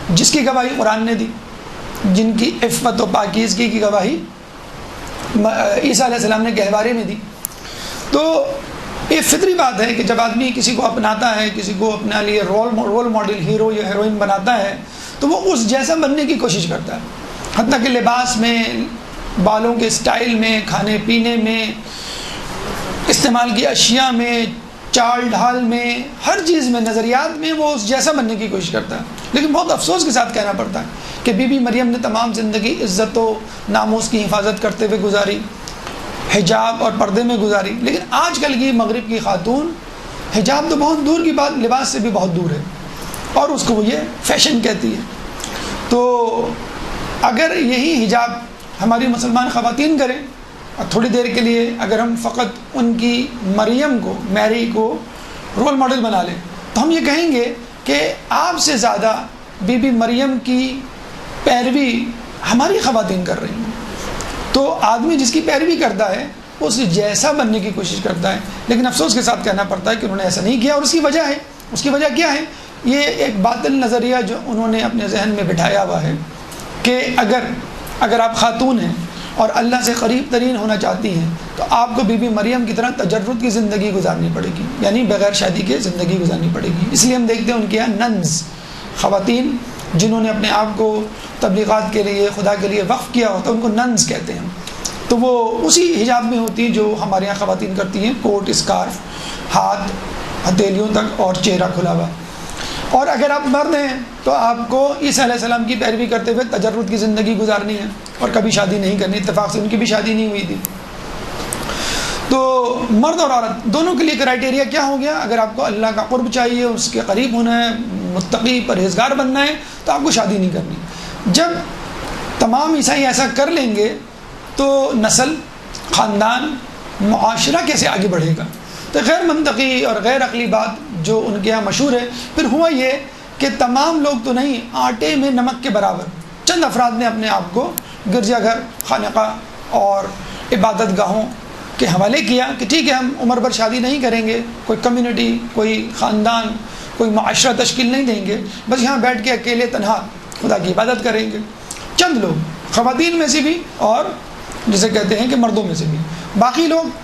Speaker 1: جس کی گواہی قرآن نے دی، جن کی عفت و پاکیزگی کی گواہی عیسیٰ علیہ السلام نے گہوارے میں دی۔ تو یہ فطری بات ہے کہ جب آدمی کسی کو اپناتا ہے، کسی کو اپنے لیے رول ماڈل، ہیرو یا ہیروئن بناتا ہے، تو وہ اس جیسا بننے کی کوشش کرتا ہے، حتیٰ کہ لباس میں، بالوں کے سٹائل میں، کھانے پینے میں، استعمال کی اشیاء میں، چال ڈھال میں، ہر چیز میں، نظریات میں وہ اس جیسا بننے کی کوشش کرتا ہے۔ لیکن بہت افسوس کے ساتھ کہنا پڑتا ہے کہ بی بی مریم نے تمام زندگی عزت و ناموس کی حفاظت کرتے ہوئے گزاری، حجاب اور پردے میں گزاری، لیکن آج کل کی مغرب کی خاتون حجاب تو بہت دور کی بات، لباس سے بھی بہت دور ہے، اور اس کو وہ یہ فیشن کہتی ہے۔ تو اگر یہی حجاب ہماری مسلمان خواتین کریں، اور تھوڑی دیر کے لیے اگر ہم فقط ان کی مریم کو، میری کو رول ماڈل بنا لیں، تو ہم یہ کہیں گے کہ آپ سے زیادہ بی بی مریم کی پیروی ہماری خواتین کر رہی ہیں۔ تو آدمی جس کی پیروی کرتا ہے اس جیسا بننے کی کوشش کرتا ہے، لیکن افسوس کے ساتھ کہنا پڑتا ہے کہ انہوں نے ایسا نہیں کیا، اور اس کی وجہ ہے، اس کی وجہ کیا ہے؟ یہ ایک باطل نظریہ جو انہوں نے اپنے ذہن میں بٹھایا ہوا ہے کہ اگر آپ خاتون ہیں اور اللہ سے قریب ترین ہونا چاہتی ہیں تو آپ کو بی بی مریم کی طرح تجرد کی زندگی گزارنی پڑے گی، یعنی بغیر شادی کے زندگی گزارنی پڑے گی۔ اس لیے ہم دیکھتے ہیں ان کے یہاں ننز، خواتین جنہوں نے اپنے آپ کو تبلیغات کے لیے، خدا کے لیے وقف کیا ہوتا ہے، ان کو ننز کہتے ہیں۔ تو وہ اسی حجاب میں ہوتی ہیں جو ہمارے یہاں خواتین کرتی ہیں، کوٹ، اسکارف، ہاتھ ہتھیلیوں تک اور چہرہ کھلا ہوا۔ اور اگر آپ مرد ہیں تو آپ کو عیسیٰ علیہ السلام کی پیروی کرتے ہوئے تجرد کی زندگی گزارنی ہے اور کبھی شادی نہیں کرنی۔ اتفاق سے ان کی بھی شادی نہیں ہوئی تھی۔ تو مرد اور عورت دونوں کے لیے کرائٹیریا کیا ہو گیا؟ اگر آپ کو اللہ کا قرب چاہیے، اس کے قریب ہونا ہے، متقی پرہیزگار بننا ہے، تو آپ کو شادی نہیں کرنی۔ جب تمام عیسائی ایسا کر لیں گے تو نسل، خاندان، معاشرہ کیسے آگے بڑھے گا؟ تو غیر منطقی اور غیر عقلی بات جو ان کے یہاں مشہور ہے۔ پھر ہوا یہ کہ تمام لوگ تو نہیں، آٹے میں نمک کے برابر چند افراد نے اپنے آپ کو گرجا گھر، خانقاہ اور عبادت گاہوں کے حوالے کیا کہ ٹھیک ہے، ہم عمر بھر شادی نہیں کریں گے، کوئی کمیونٹی، کوئی خاندان، کوئی معاشرہ تشکیل نہیں دیں گے، بس یہاں بیٹھ کے اکیلے تنہا خدا کی عبادت کریں گے۔ چند لوگ، خواتین میں سے بھی اور جسے کہتے ہیں کہ مردوں میں سے بھی۔ باقی لوگ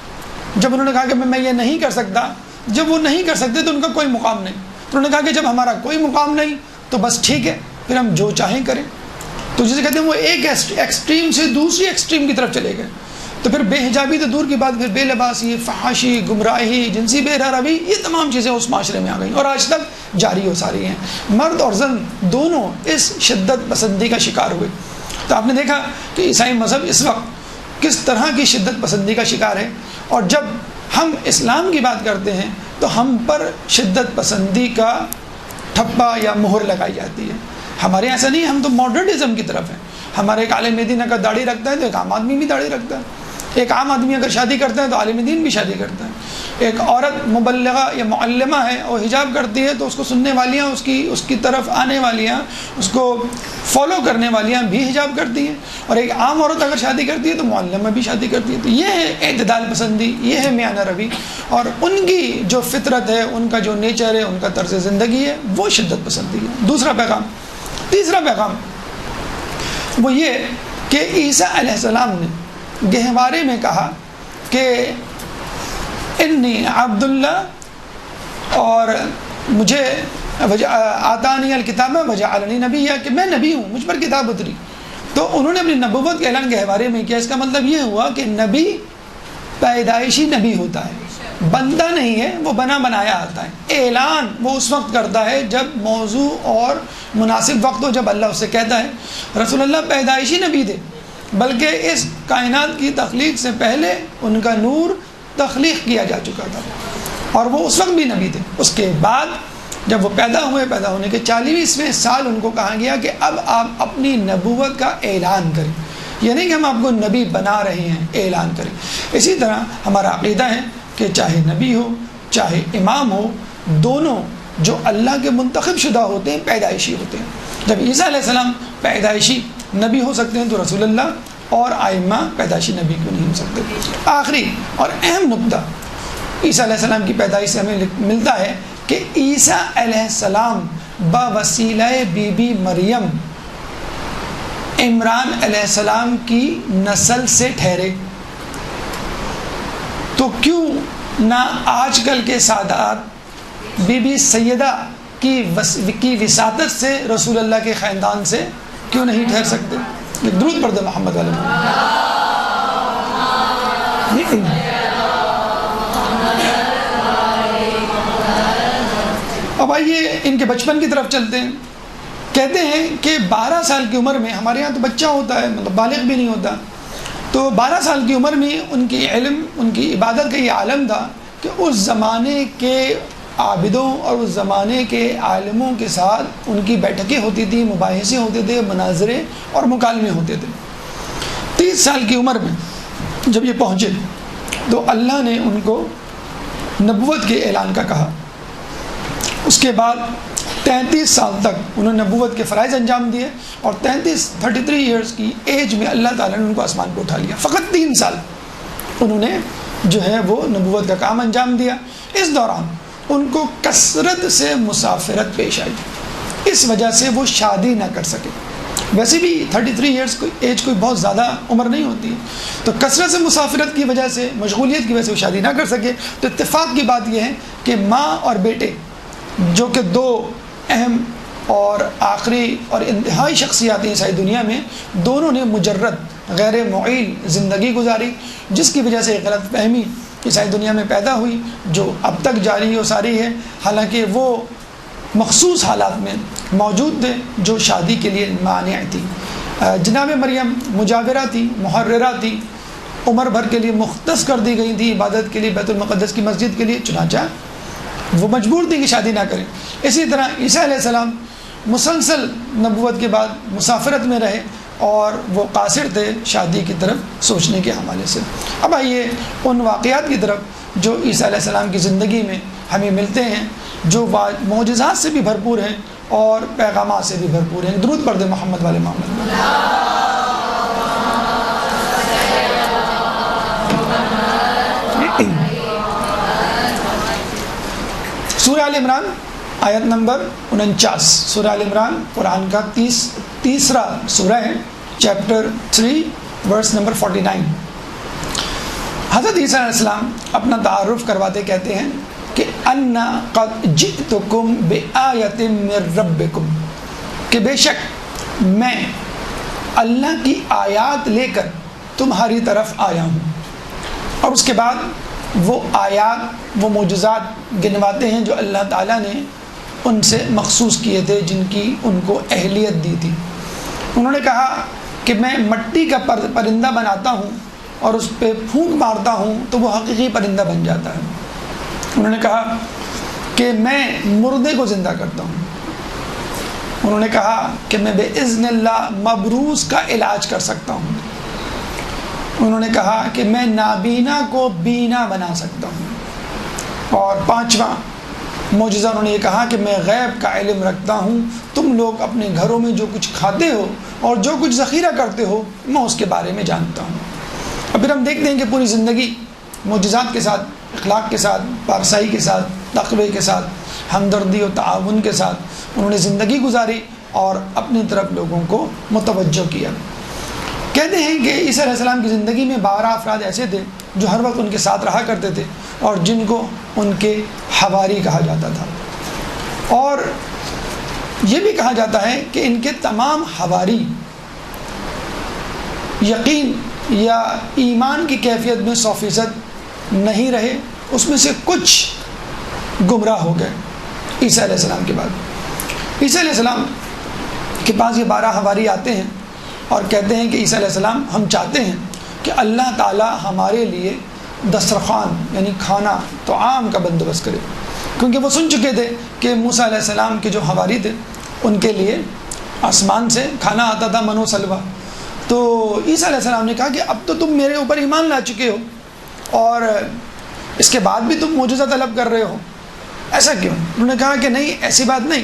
Speaker 1: جب انہوں نے کہا کہ میں یہ نہیں کر سکتا، جب وہ نہیں کر سکتے تو ان کا کوئی مقام نہیں، تو انہوں نے کہا کہ جب ہمارا کوئی مقام نہیں تو بس ٹھیک ہے، پھر ہم جو چاہیں کریں۔ تو جسے کہتے ہیں وہ ایک ایکسٹریم سے دوسری ایکسٹریم کی طرف چلے گئے۔ تو پھر بے حجابی تو دور کی بات، پھر بے لباسی، فحاشی، گمراہی، جنسی بے روی، یہ تمام چیزیں اس معاشرے میں آ گئیں اور آج تک جاری ہو ساری ہیں۔ مرد اور زن دونوں اس شدت پسندی کا شکار ہوئے۔ تو آپ نے دیکھا کہ عیسائی مذہب اس وقت کس طرح کی شدت پسندی کا شکار ہے، اور جب ہم اسلام کی بات کرتے ہیں تو ہم پر شدت پسندی کا ٹھپا یا مہر لگائی جاتی ہے۔ ہمارے ایسا نہیں، ہم تو ماڈرنزم کی طرف ہیں۔ ہمارے ایک عالم دین اگر داڑھی رکھتا ہے تو ایک عام آدمی بھی داڑھی رکھتا ہے، ایک عام آدمی اگر شادی کرتا ہے تو عالم دین بھی شادی کرتا ہے۔ ایک عورت مبلغہ یا معلمہ ہے اور حجاب کرتی ہے تو اس کو سننے والیاں، اس کی طرف آنے والیاں، اس کو فالو کرنے والیاں بھی حجاب کرتی ہیں، اور ایک عام عورت اگر شادی کرتی ہے تو معلمہ بھی شادی کرتی ہے۔ تو یہ ہے اعتدال پسندی، یہ ہے میانہ روی، اور ان کی جو فطرت ہے، ان کا جو نیچر ہے، ان کا طرز زندگی ہے، وہ شدت پسندی ہے۔ دوسرا پیغام، تیسرا پیغام وہ یہ کہ عیسیٰ علیہ السلام نے گہوارے میں کہا کہ انی عبداللہ، اور مجھے آتانی الکتاب وجعلنی نبیہ، کہ میں نبی ہوں، مجھ پر کتاب اتری۔ تو انہوں نے اپنی نبوت کا اعلان گہوارے میں کیا۔ اس کا مطلب یہ ہوا کہ نبی پیدائشی نبی ہوتا ہے، بندہ نہیں ہے، وہ بنا بنایا آتا ہے۔ اعلان وہ اس وقت کرتا ہے جب موضوع اور مناسب وقت ہو، جب اللہ اسے کہتا ہے۔ رسول اللہ پیدائشی نبی تھے، بلکہ اس کائنات کی تخلیق سے پہلے ان کا نور تخلیق کیا جا چکا تھا، اور وہ اس وقت بھی نبی تھے۔ اس کے بعد جب وہ پیدا ہونے کے 40ویں سال ان کو کہا گیا کہ اب آپ اپنی نبوت کا اعلان کریں، یہ نہیں کہ ہم آپ کو نبی بنا رہے ہیں، اعلان کریں۔ اسی طرح ہمارا عقیدہ ہے کہ چاہے نبی ہو چاہے امام ہو، دونوں جو اللہ کے منتخب شدہ ہوتے ہیں پیدائشی ہوتے ہیں۔ جب عیسیٰ علیہ السلام پیدائشی نبی ہو سکتے ہیں تو رسول اللہ اور آئمہ پیدائشی نبی کیوں نہیں ہو سکتے؟ آخری اور اہم نقطہ عیسیٰ علیہ السلام کی پیدائش سے ہمیں ملتا ہے کہ عیسیٰ علیہ السلام بوسیلہ بی بی مریم عمران علیہ السلام کی نسل سے ٹھہرے۔ تو کیوں نہ آج کل کے سادات بی بی سیدہ کی وساطت سے رسول اللہ کے خاندان سے کیوں نہیں ٹھہر سکتے؟ درود پڑھ دو محمد علیہ وسلم۔ اب آئیے ان کے بچپن کی طرف چلتے ہیں۔ کہتے ہیں کہ 12 سال کی عمر میں، ہمارے یہاں تو بچہ ہوتا ہے، مطلب بالغ بھی نہیں ہوتا، تو 12 سال کی عمر میں ان کی علم، ان کی عبادت کا یہ عالم تھا کہ اس زمانے کے عابدوں اور اس زمانے کے عالموں کے ساتھ ان کی بیٹھکیں ہوتی تھیں، مباحثے ہوتے تھے، مناظرے اور مکالمے ہوتے تھے۔ 30 سال کی عمر میں جب یہ پہنچے تو اللہ نے ان کو نبوت کے اعلان کا کہا۔ اس کے بعد 33 سال تک انہوں نے نبوت کے فرائض انجام دیے، اور 33 ایئرس کی ایج میں اللہ تعالیٰ نے ان کو آسمان پہ اٹھا لیا۔ فقط 3 سال انہوں نے جو ہے وہ نبوت کا کام انجام دیا۔ اس دوران ان کو کثرت سے مسافرت پیش آئی، اس وجہ سے وہ شادی نہ کر سکے۔ ویسے بھی 33 ایئرس ایج کوئی بہت زیادہ عمر نہیں ہوتی ہے، تو کثرت سے مسافرت کی وجہ سے، مشغولیت کی وجہ سے وہ شادی نہ کر سکے۔ تو اتفاق کی بات یہ ہے کہ ماں اور بیٹے، جو کہ 2 اہم اور آخری اور انتہائی شخصیات ہیں ساری دنیا میں، دونوں نے مجرد غیر معیل زندگی گزاری، جس کی وجہ سے ایک غلط فہمی عیسائی دنیا میں پیدا ہوئی جو اب تک جاری و ساری ہے، حالانکہ وہ مخصوص حالات میں موجود تھے جو شادی کے لیے مانع تھی۔ جناب مریم مجاورہ تھی، محررہ تھی، عمر بھر کے لیے مختص کر دی گئی تھی عبادت کے لیے بیت المقدس کی مسجد کے لیے، چنانچہ وہ مجبور تھی کہ شادی نہ کریں۔ اسی طرح عیسیٰ علیہ السلام مسلسل نبوت کے بعد مسافرت میں رہے، اور وہ قاصر تھے شادی کی طرف سوچنے کے حوالے سے۔ اب آئیے ان واقعات کی طرف جو عیسیٰ علیہ السلام کی زندگی میں ہمیں ملتے ہیں، جو معجزات سے بھی بھرپور ہیں اور پیغامات سے بھی بھرپور ہیں۔ درود پڑھ دیں محمد والے محمد۔ سورہ آل عمران آیت نمبر 49۔ سورہ آل عمران قرآن کا تیسرا سورہ ہے، چیپٹر 3 ورس نمبر 49۔ حضرت عیسیٰ علیہ السلام اپنا تعارف کرواتے کہتے ہیں کہ انا قد جئتکم بآیۃ من ربکم، کہ بے شک میں اللہ کی آیات لے کر تمہاری طرف آیا ہوں۔ اور اس کے بعد وہ آیات، وہ معجزات گنواتے ہیں جو اللہ تعالیٰ نے ان سے مخصوص کیے تھے، جن کی ان کو اہلیت دی تھی۔ انہوں نے کہا کہ میں مٹی کا پرندہ بناتا ہوں اور اس پہ پھونک مارتا ہوں تو وہ حقیقی پرندہ بن جاتا ہے۔ انہوں نے کہا کہ میں مردے کو زندہ کرتا ہوں۔ انہوں نے کہا کہ میں بإذن اللہ مبروز کا علاج کر سکتا ہوں۔ انہوں نے کہا کہ میں نابینا کو بینا بنا سکتا ہوں۔ اور 5واں معجزہ انہوں نے یہ کہا کہ میں غیب کا علم رکھتا ہوں، تم لوگ اپنے گھروں میں جو کچھ کھاتے ہو اور جو کچھ ذخیرہ کرتے ہو میں اس کے بارے میں جانتا ہوں۔ اور پھر ہم دیکھتے ہیں کہ پوری زندگی معجزات کے ساتھ، اخلاق کے ساتھ، پارسائی کے ساتھ، تقوی کے ساتھ، ہمدردی و تعاون کے ساتھ انہوں نے زندگی گزاری اور اپنی طرف لوگوں کو متوجہ کیا۔ کہتے ہیں کہ عیسیٰ علیہ السلام کی زندگی میں 12 افراد ایسے تھے جو ہر وقت ان کے ساتھ رہا کرتے تھے اور جن کو ان کے حواری کہا جاتا تھا۔ اور یہ بھی کہا جاتا ہے کہ ان کے تمام حواری یقین یا ایمان کی کیفیت میں 100% نہیں رہے، اس میں سے کچھ گمراہ ہو گئے عیسیٰ علیہ السلام کے بعد۔ عیسیٰ علیہ السلام کے پاس یہ 12 حواری آتے ہیں اور کہتے ہیں کہ عیسیٰ علیہ السلام ہم چاہتے ہیں کہ اللہ تعالیٰ ہمارے لیے دسترخوان یعنی کھانا طعام کا بندوبست کرے، کیونکہ وہ سن چکے تھے کہ موسیٰ علیہ السلام کے جو حواری تھے ان کے لیے آسمان سے کھانا آتا تھا، من و سلوہ۔ تو عیسیٰ علیہ السلام نے کہا کہ اب تو تم میرے اوپر ایمان لا چکے ہو اور اس کے بعد بھی تم معجزہ طلب کر رہے ہو، ایسا کیوں؟ انہوں نے کہا کہ نہیں، ایسی بات نہیں،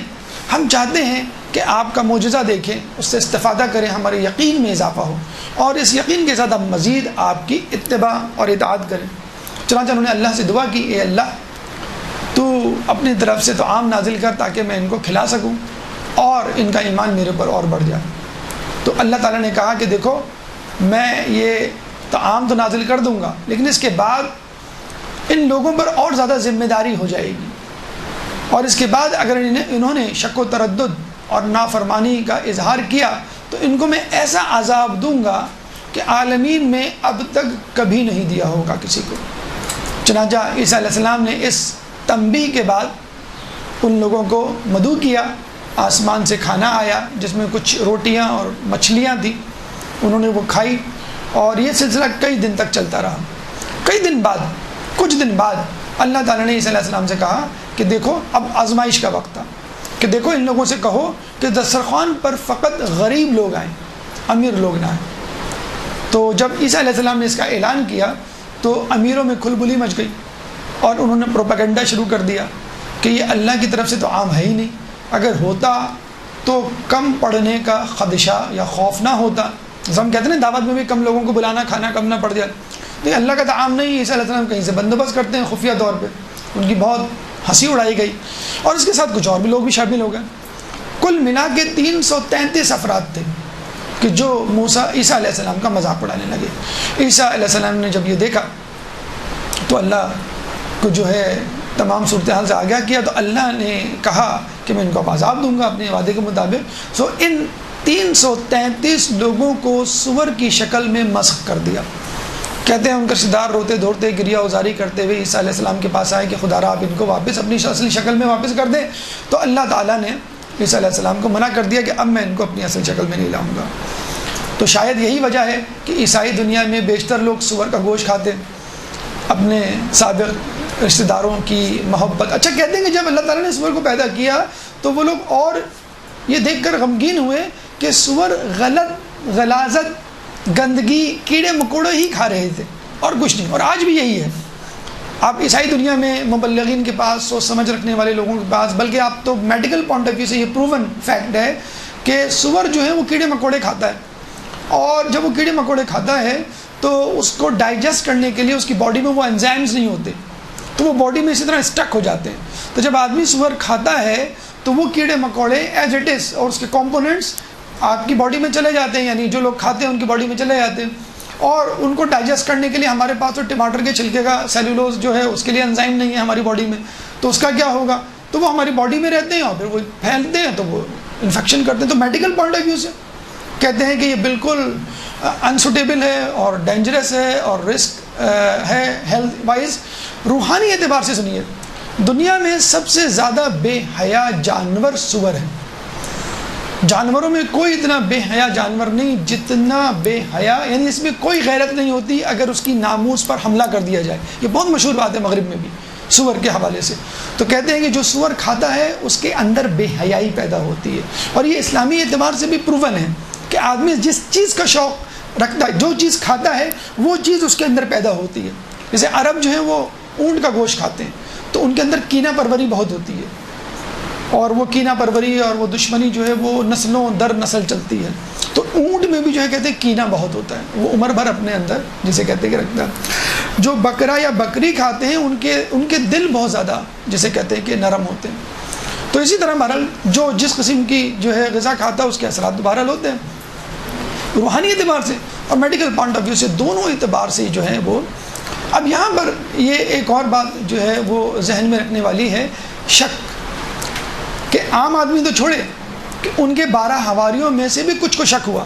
Speaker 1: ہم چاہتے ہیں کہ آپ کا معجزہ دیکھیں، اس سے استفادہ کریں، ہمارے یقین میں اضافہ ہو، اور اس یقین کے ساتھ ہم مزید آپ کی اتباع اور اطاعت کریں۔ چنانچہ انہوں نے اللہ سے دعا کی، اے اللہ تو اپنی طرف سے طعام نازل کر تاکہ میں ان کو کھلا سکوں اور ان کا ایمان میرے اوپر اور بڑھ جائے۔ تو اللہ تعالیٰ نے کہا کہ دیکھو میں یہ طعام تو نازل کر دوں گا، لیکن اس کے بعد ان لوگوں پر اور زیادہ ذمہ داری ہو جائے گی، اور اس کے بعد اگر انہوں نے شک و تردد اور نافرمانی کا اظہار کیا تو ان کو میں ایسا عذاب دوں گا کہ عالمین میں اب تک کبھی نہیں دیا ہوگا کسی کو۔ چنانچہ عیسیٰ علیہ السلام نے اس تنبیہ کے بعد ان لوگوں کو مدعو کیا، آسمان سے کھانا آیا جس میں کچھ روٹیاں اور مچھلیاں تھیں، انہوں نے وہ کھائی، اور یہ سلسلہ کئی دن تک چلتا رہا۔ کچھ دن بعد اللہ تعالیٰ نے عیسیٰ علیہ السلام سے کہا کہ دیکھو اب آزمائش کا وقت تھا، کہ دیکھو ان لوگوں سے کہو کہ دسترخوان پر فقط غریب لوگ آئیں، امیر لوگ نہ آئیں۔ تو جب عیسیٰ علیہ السلام نے اس کا اعلان کیا تو امیروں میں کھلبلی مچ گئی، اور انہوں نے پروپیگنڈا شروع کر دیا کہ یہ اللہ کی طرف سے تو عام ہے ہی نہیں، اگر ہوتا تو کم پڑنے کا خدشہ یا خوف نہ ہوتا۔ ہم کہتے ہیں دعوت میں بھی کم لوگوں کو بلانا، کھانا کم نہ پڑ جائے، تو یہ اللہ کا تو عام نہیں۔ عیسیٰ علیہ السلام کہیں سے بندوبست کرتے ہیں خفیہ طور پہ، ان کی بہت ہنسی اڑائی گئی، اور اس کے ساتھ کچھ اور بھی لوگ بھی شامل ہو گئے۔ کل ملا کے 333 افراد تھے کہ جو عیسیٰ علیہ السلام کا مذاق اڑانے لگے۔ عیسیٰ علیہ السلام نے جب یہ دیکھا تو اللہ کو جو ہے تمام صورتحال سے آگاہ کیا، تو اللہ نے کہا کہ میں ان کو عذاب دوں گا اپنے وعدے کے مطابق۔ ان 333 لوگوں کو سور کی شکل میں مسخ کر دیا۔ کہتے ہیں ان کا رشتہ دار روتے دھوڑتے گریہ ازاری کرتے ہوئے عیسیٰ علیہ السلام کے پاس آئے کہ خدا را آپ ان کو واپس اپنی اصلی شکل میں واپس کر دیں، تو اللہ تعالیٰ نے عیسیٰ علیہ السلام کو منع کر دیا کہ اب میں ان کو اپنی اصل شکل میں نہیں لاؤں گا۔ تو شاید یہی وجہ ہے کہ عیسائی دنیا میں بیشتر لوگ سور کا گوشت کھاتے، اپنے سابق رشتہ داروں کی محبت۔ اچھا کہتے ہیں کہ جب اللہ تعالیٰ نے سور کو پیدا کیا تو وہ لوگ اور یہ دیکھ کر غمگین ہوئے کہ سور غلاظت، گندگی، کیڑے مکوڑے ہی کھا رہے تھے اور کچھ نہیں، اور آج بھی یہی ہے۔ آپ عیسائی دنیا میں مبلغین کے پاس، سوچ سمجھ رکھنے والے لوگوں کے پاس، بلکہ آپ تو میڈیکل پوائنٹ آف ویو سے یہ پروون فیکٹ ہے کہ سور جو ہے وہ کیڑے مکوڑے کھاتا ہے، اور جب وہ کیڑے مکوڑے کھاتا ہے تو اس کو ڈائجسٹ کرنے کے لیے اس کی باڈی میں وہ انزائمز نہیں ہوتے، تو وہ باڈی میں اسی طرح اسٹک ہو جاتے ہیں۔ تو جب آدمی سور کھاتا ہے تو وہ کیڑے مکوڑے ایز اٹ از اور اس کے کمپوننٹس آپ کی باڈی میں چلے جاتے ہیں، یعنی جو لوگ کھاتے ہیں ان کی باڈی میں چلے جاتے ہیں، اور ان کو ڈائجسٹ کرنے کے لیے ہمارے پاس تو ٹماٹر کے چھلکے کا سیلولوز جو ہے اس کے لیے انزائم نہیں ہے ہماری باڈی میں، تو اس کا کیا ہوگا؟ تو وہ ہماری باڈی میں رہتے ہیں اور پھر وہ پھیلتے ہیں تو وہ انفیکشن کرتے ہیں۔ تو میڈیکل پوائنٹ آف ویو سے کہتے ہیں کہ یہ بالکل انسوٹیبل ہے اور ڈینجرس ہے اور رسک ہے ہیلتھ وائز۔ روحانی اعتبار سے سنیے، دنیا میں سب سے زیادہ بے حیا جانور سور ہے۔ جانوروں میں کوئی اتنا بے حیا جانور نہیں جتنا بے حیا، یعنی اس میں کوئی غیرت نہیں ہوتی اگر اس کی ناموس پر حملہ کر دیا جائے۔ یہ بہت مشہور بات ہے مغرب میں بھی سور کے حوالے سے۔ تو کہتے ہیں کہ جو سور کھاتا ہے اس کے اندر بے حیائی پیدا ہوتی ہے، اور یہ اسلامی اعتبار سے بھی پروون ہے کہ آدمی جس چیز کا شوق رکھتا ہے، جو چیز کھاتا ہے وہ چیز اس کے اندر پیدا ہوتی ہے۔ جیسے عرب جو ہیں وہ اونٹ کا گوشت کھاتے ہیں تو ان کے اندر کینہ پروری بہت ہوتی ہے، اور وہ کینہ پروری اور وہ دشمنی جو ہے وہ نسلوں در نسل چلتی ہے۔ تو اونٹ میں بھی جو ہے کہتے ہیں کینہ بہت ہوتا ہے، وہ عمر بھر اپنے اندر جسے کہتے ہیں کہ رکھتا ہے۔ جو بکرا یا بکری کھاتے ہیں ان کے دل بہت زیادہ جسے کہتے ہیں کہ نرم ہوتے ہیں۔ تو اسی طرح بہرحال جو جس قسم کی جو ہے غذا کھاتا ہے اس کے اثرات بہرحال ہوتے ہیں روحانی اعتبار سے اور میڈیکل پوائنٹ آف ویو سے، دونوں اعتبار سے جو ہے وہ۔ اب یہاں پر یہ ایک اور بات جو ہے وہ ذہن میں رکھنے والی ہے، شک، کہ عام آدمی تو چھوڑے کہ ان کے 12 حواریوں میں سے بھی کچھ کو شک ہوا،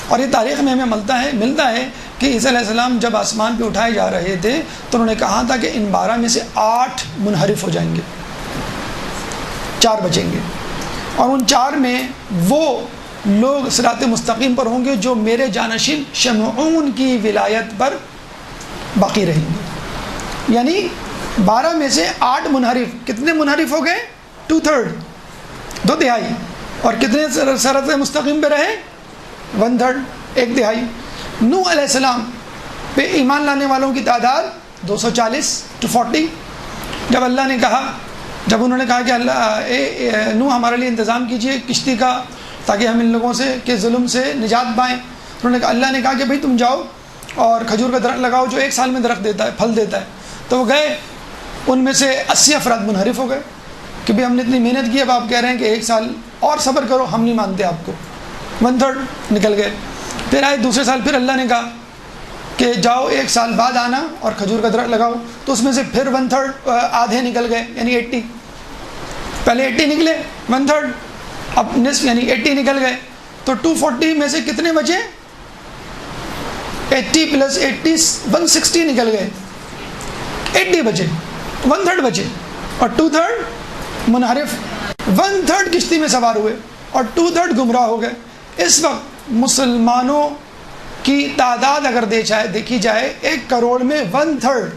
Speaker 1: اور یہ تاریخ میں ہمیں ملتا ہے کہ عیسیٰ علیہ السلام جب آسمان پہ اٹھائے جا رہے تھے تو انہوں نے کہا تھا کہ ان 12 میں سے 8 منحرف ہو جائیں گے، 4 بچیں گے، اور ان 4 میں وہ لوگ صراط مستقیم پر ہوں گے جو میرے جانشین شمعون کی ولایت پر باقی رہیں گے۔ یعنی 12 میں سے 8 منحرف، کتنے منحرف ہو گئے؟ 2/3، 2/3، اور کتنے صراط مستقیم پہ رہے؟ 1/3، 1/3۔ نوح علیہ السلام پہ ایمان لانے والوں کی تعداد 240 to 40۔ جب انہوں نے کہا کہ اللہ نوح ہمارے لیے انتظام کیجئے کشتی کا تاکہ ہم ان لوگوں سے کے ظلم سے نجات پائیں، اللہ نے کہا کہ بھئی تم جاؤ اور کھجور کا درخت لگاؤ جو 1 سال میں درخت دیتا ہے، پھل دیتا ہے۔ تو وہ گئے، ان میں سے 80 افراد منحرف ہو گئے کہ بھئی ہم نے اتنی محنت کی، اب آپ کہہ رہے ہیں کہ 1 سال اور صبر کرو، ہم نہیں مانتے آپ کو۔ 1/3 نکل گئے۔ پھر آئے دوسرے سال، پھر اللہ نے کہا کہ جاؤ 1 سال بعد آنا اور کھجور کا درخت لگاؤ، تو اس میں سے پھر 1/3 آدھے نکل گئے، یعنی 80. پہلے 80 نکلے 1/3، اب نصف یعنی 80 نکل گئے. تو 240 میں سے کتنے بچے؟ 80 + 80 160 نکل گئے. 80 بچے، 1/3 بچے، اور 2/3 منحرف. 1/3 کشتی میں سوار ہوئے اور 2/3 گمراہ ہو گئے. اس وقت مسلمانوں کی تعداد اگر دیکھی جائے 1 کروڑ میں 1/3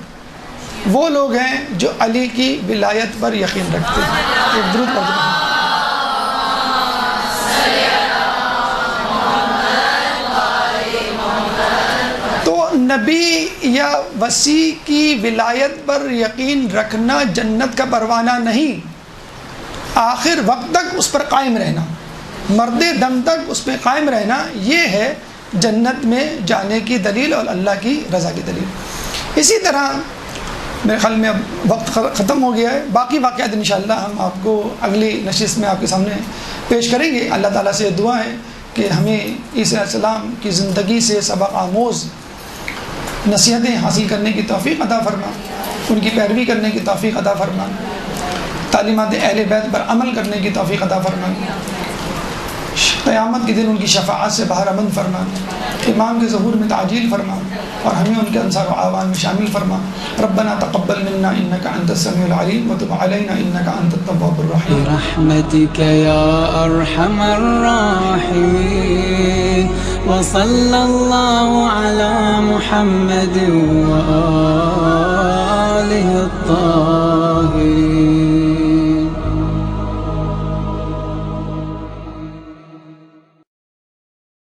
Speaker 1: وہ لوگ ہیں جو علی کی ولایت پر یقین رکھتے ہیں. ایک درود پڑھ دیں. تو نبی یا وسیع کی ولایت پر یقین رکھنا جنت کا پروانہ نہیں، آخر وقت تک اس پر قائم رہنا، مرد دم تک اس پہ قائم رہنا، یہ ہے جنت میں جانے کی دلیل اور اللہ کی رضا کی دلیل. اسی طرح میرے خیال میں اب وقت ختم ہو گیا ہے، باقی واقعات انشاءاللہ ہم آپ کو اگلی نشست میں آپ کے سامنے پیش کریں گے. اللہ تعالیٰ سے دعا ہے کہ ہمیں عیسیٰ علیہ السلام کی زندگی سے سبق آموز نصیحتیں حاصل کرنے کی توفیق عطا فرما، ان کی پیروی کرنے کی توفیق عطا فرما، تعلیمات اہل بیت پر عمل کرنے کی توفیق عطا فرما، قیامت کے دن ان کی شفاعت سے بہرہ مند فرما، امام کے ظہور میں تعجیل فرما، اور ہمیں ان کے انصار و اعوان میں شامل فرما. ربنا تقبل منا انك انت السميع العليم وتب علينا انك انت التواب الرحيم
Speaker 2: برحمتك يا ارحم الراحمين وصلى الله على محمد وآله الطاهرين.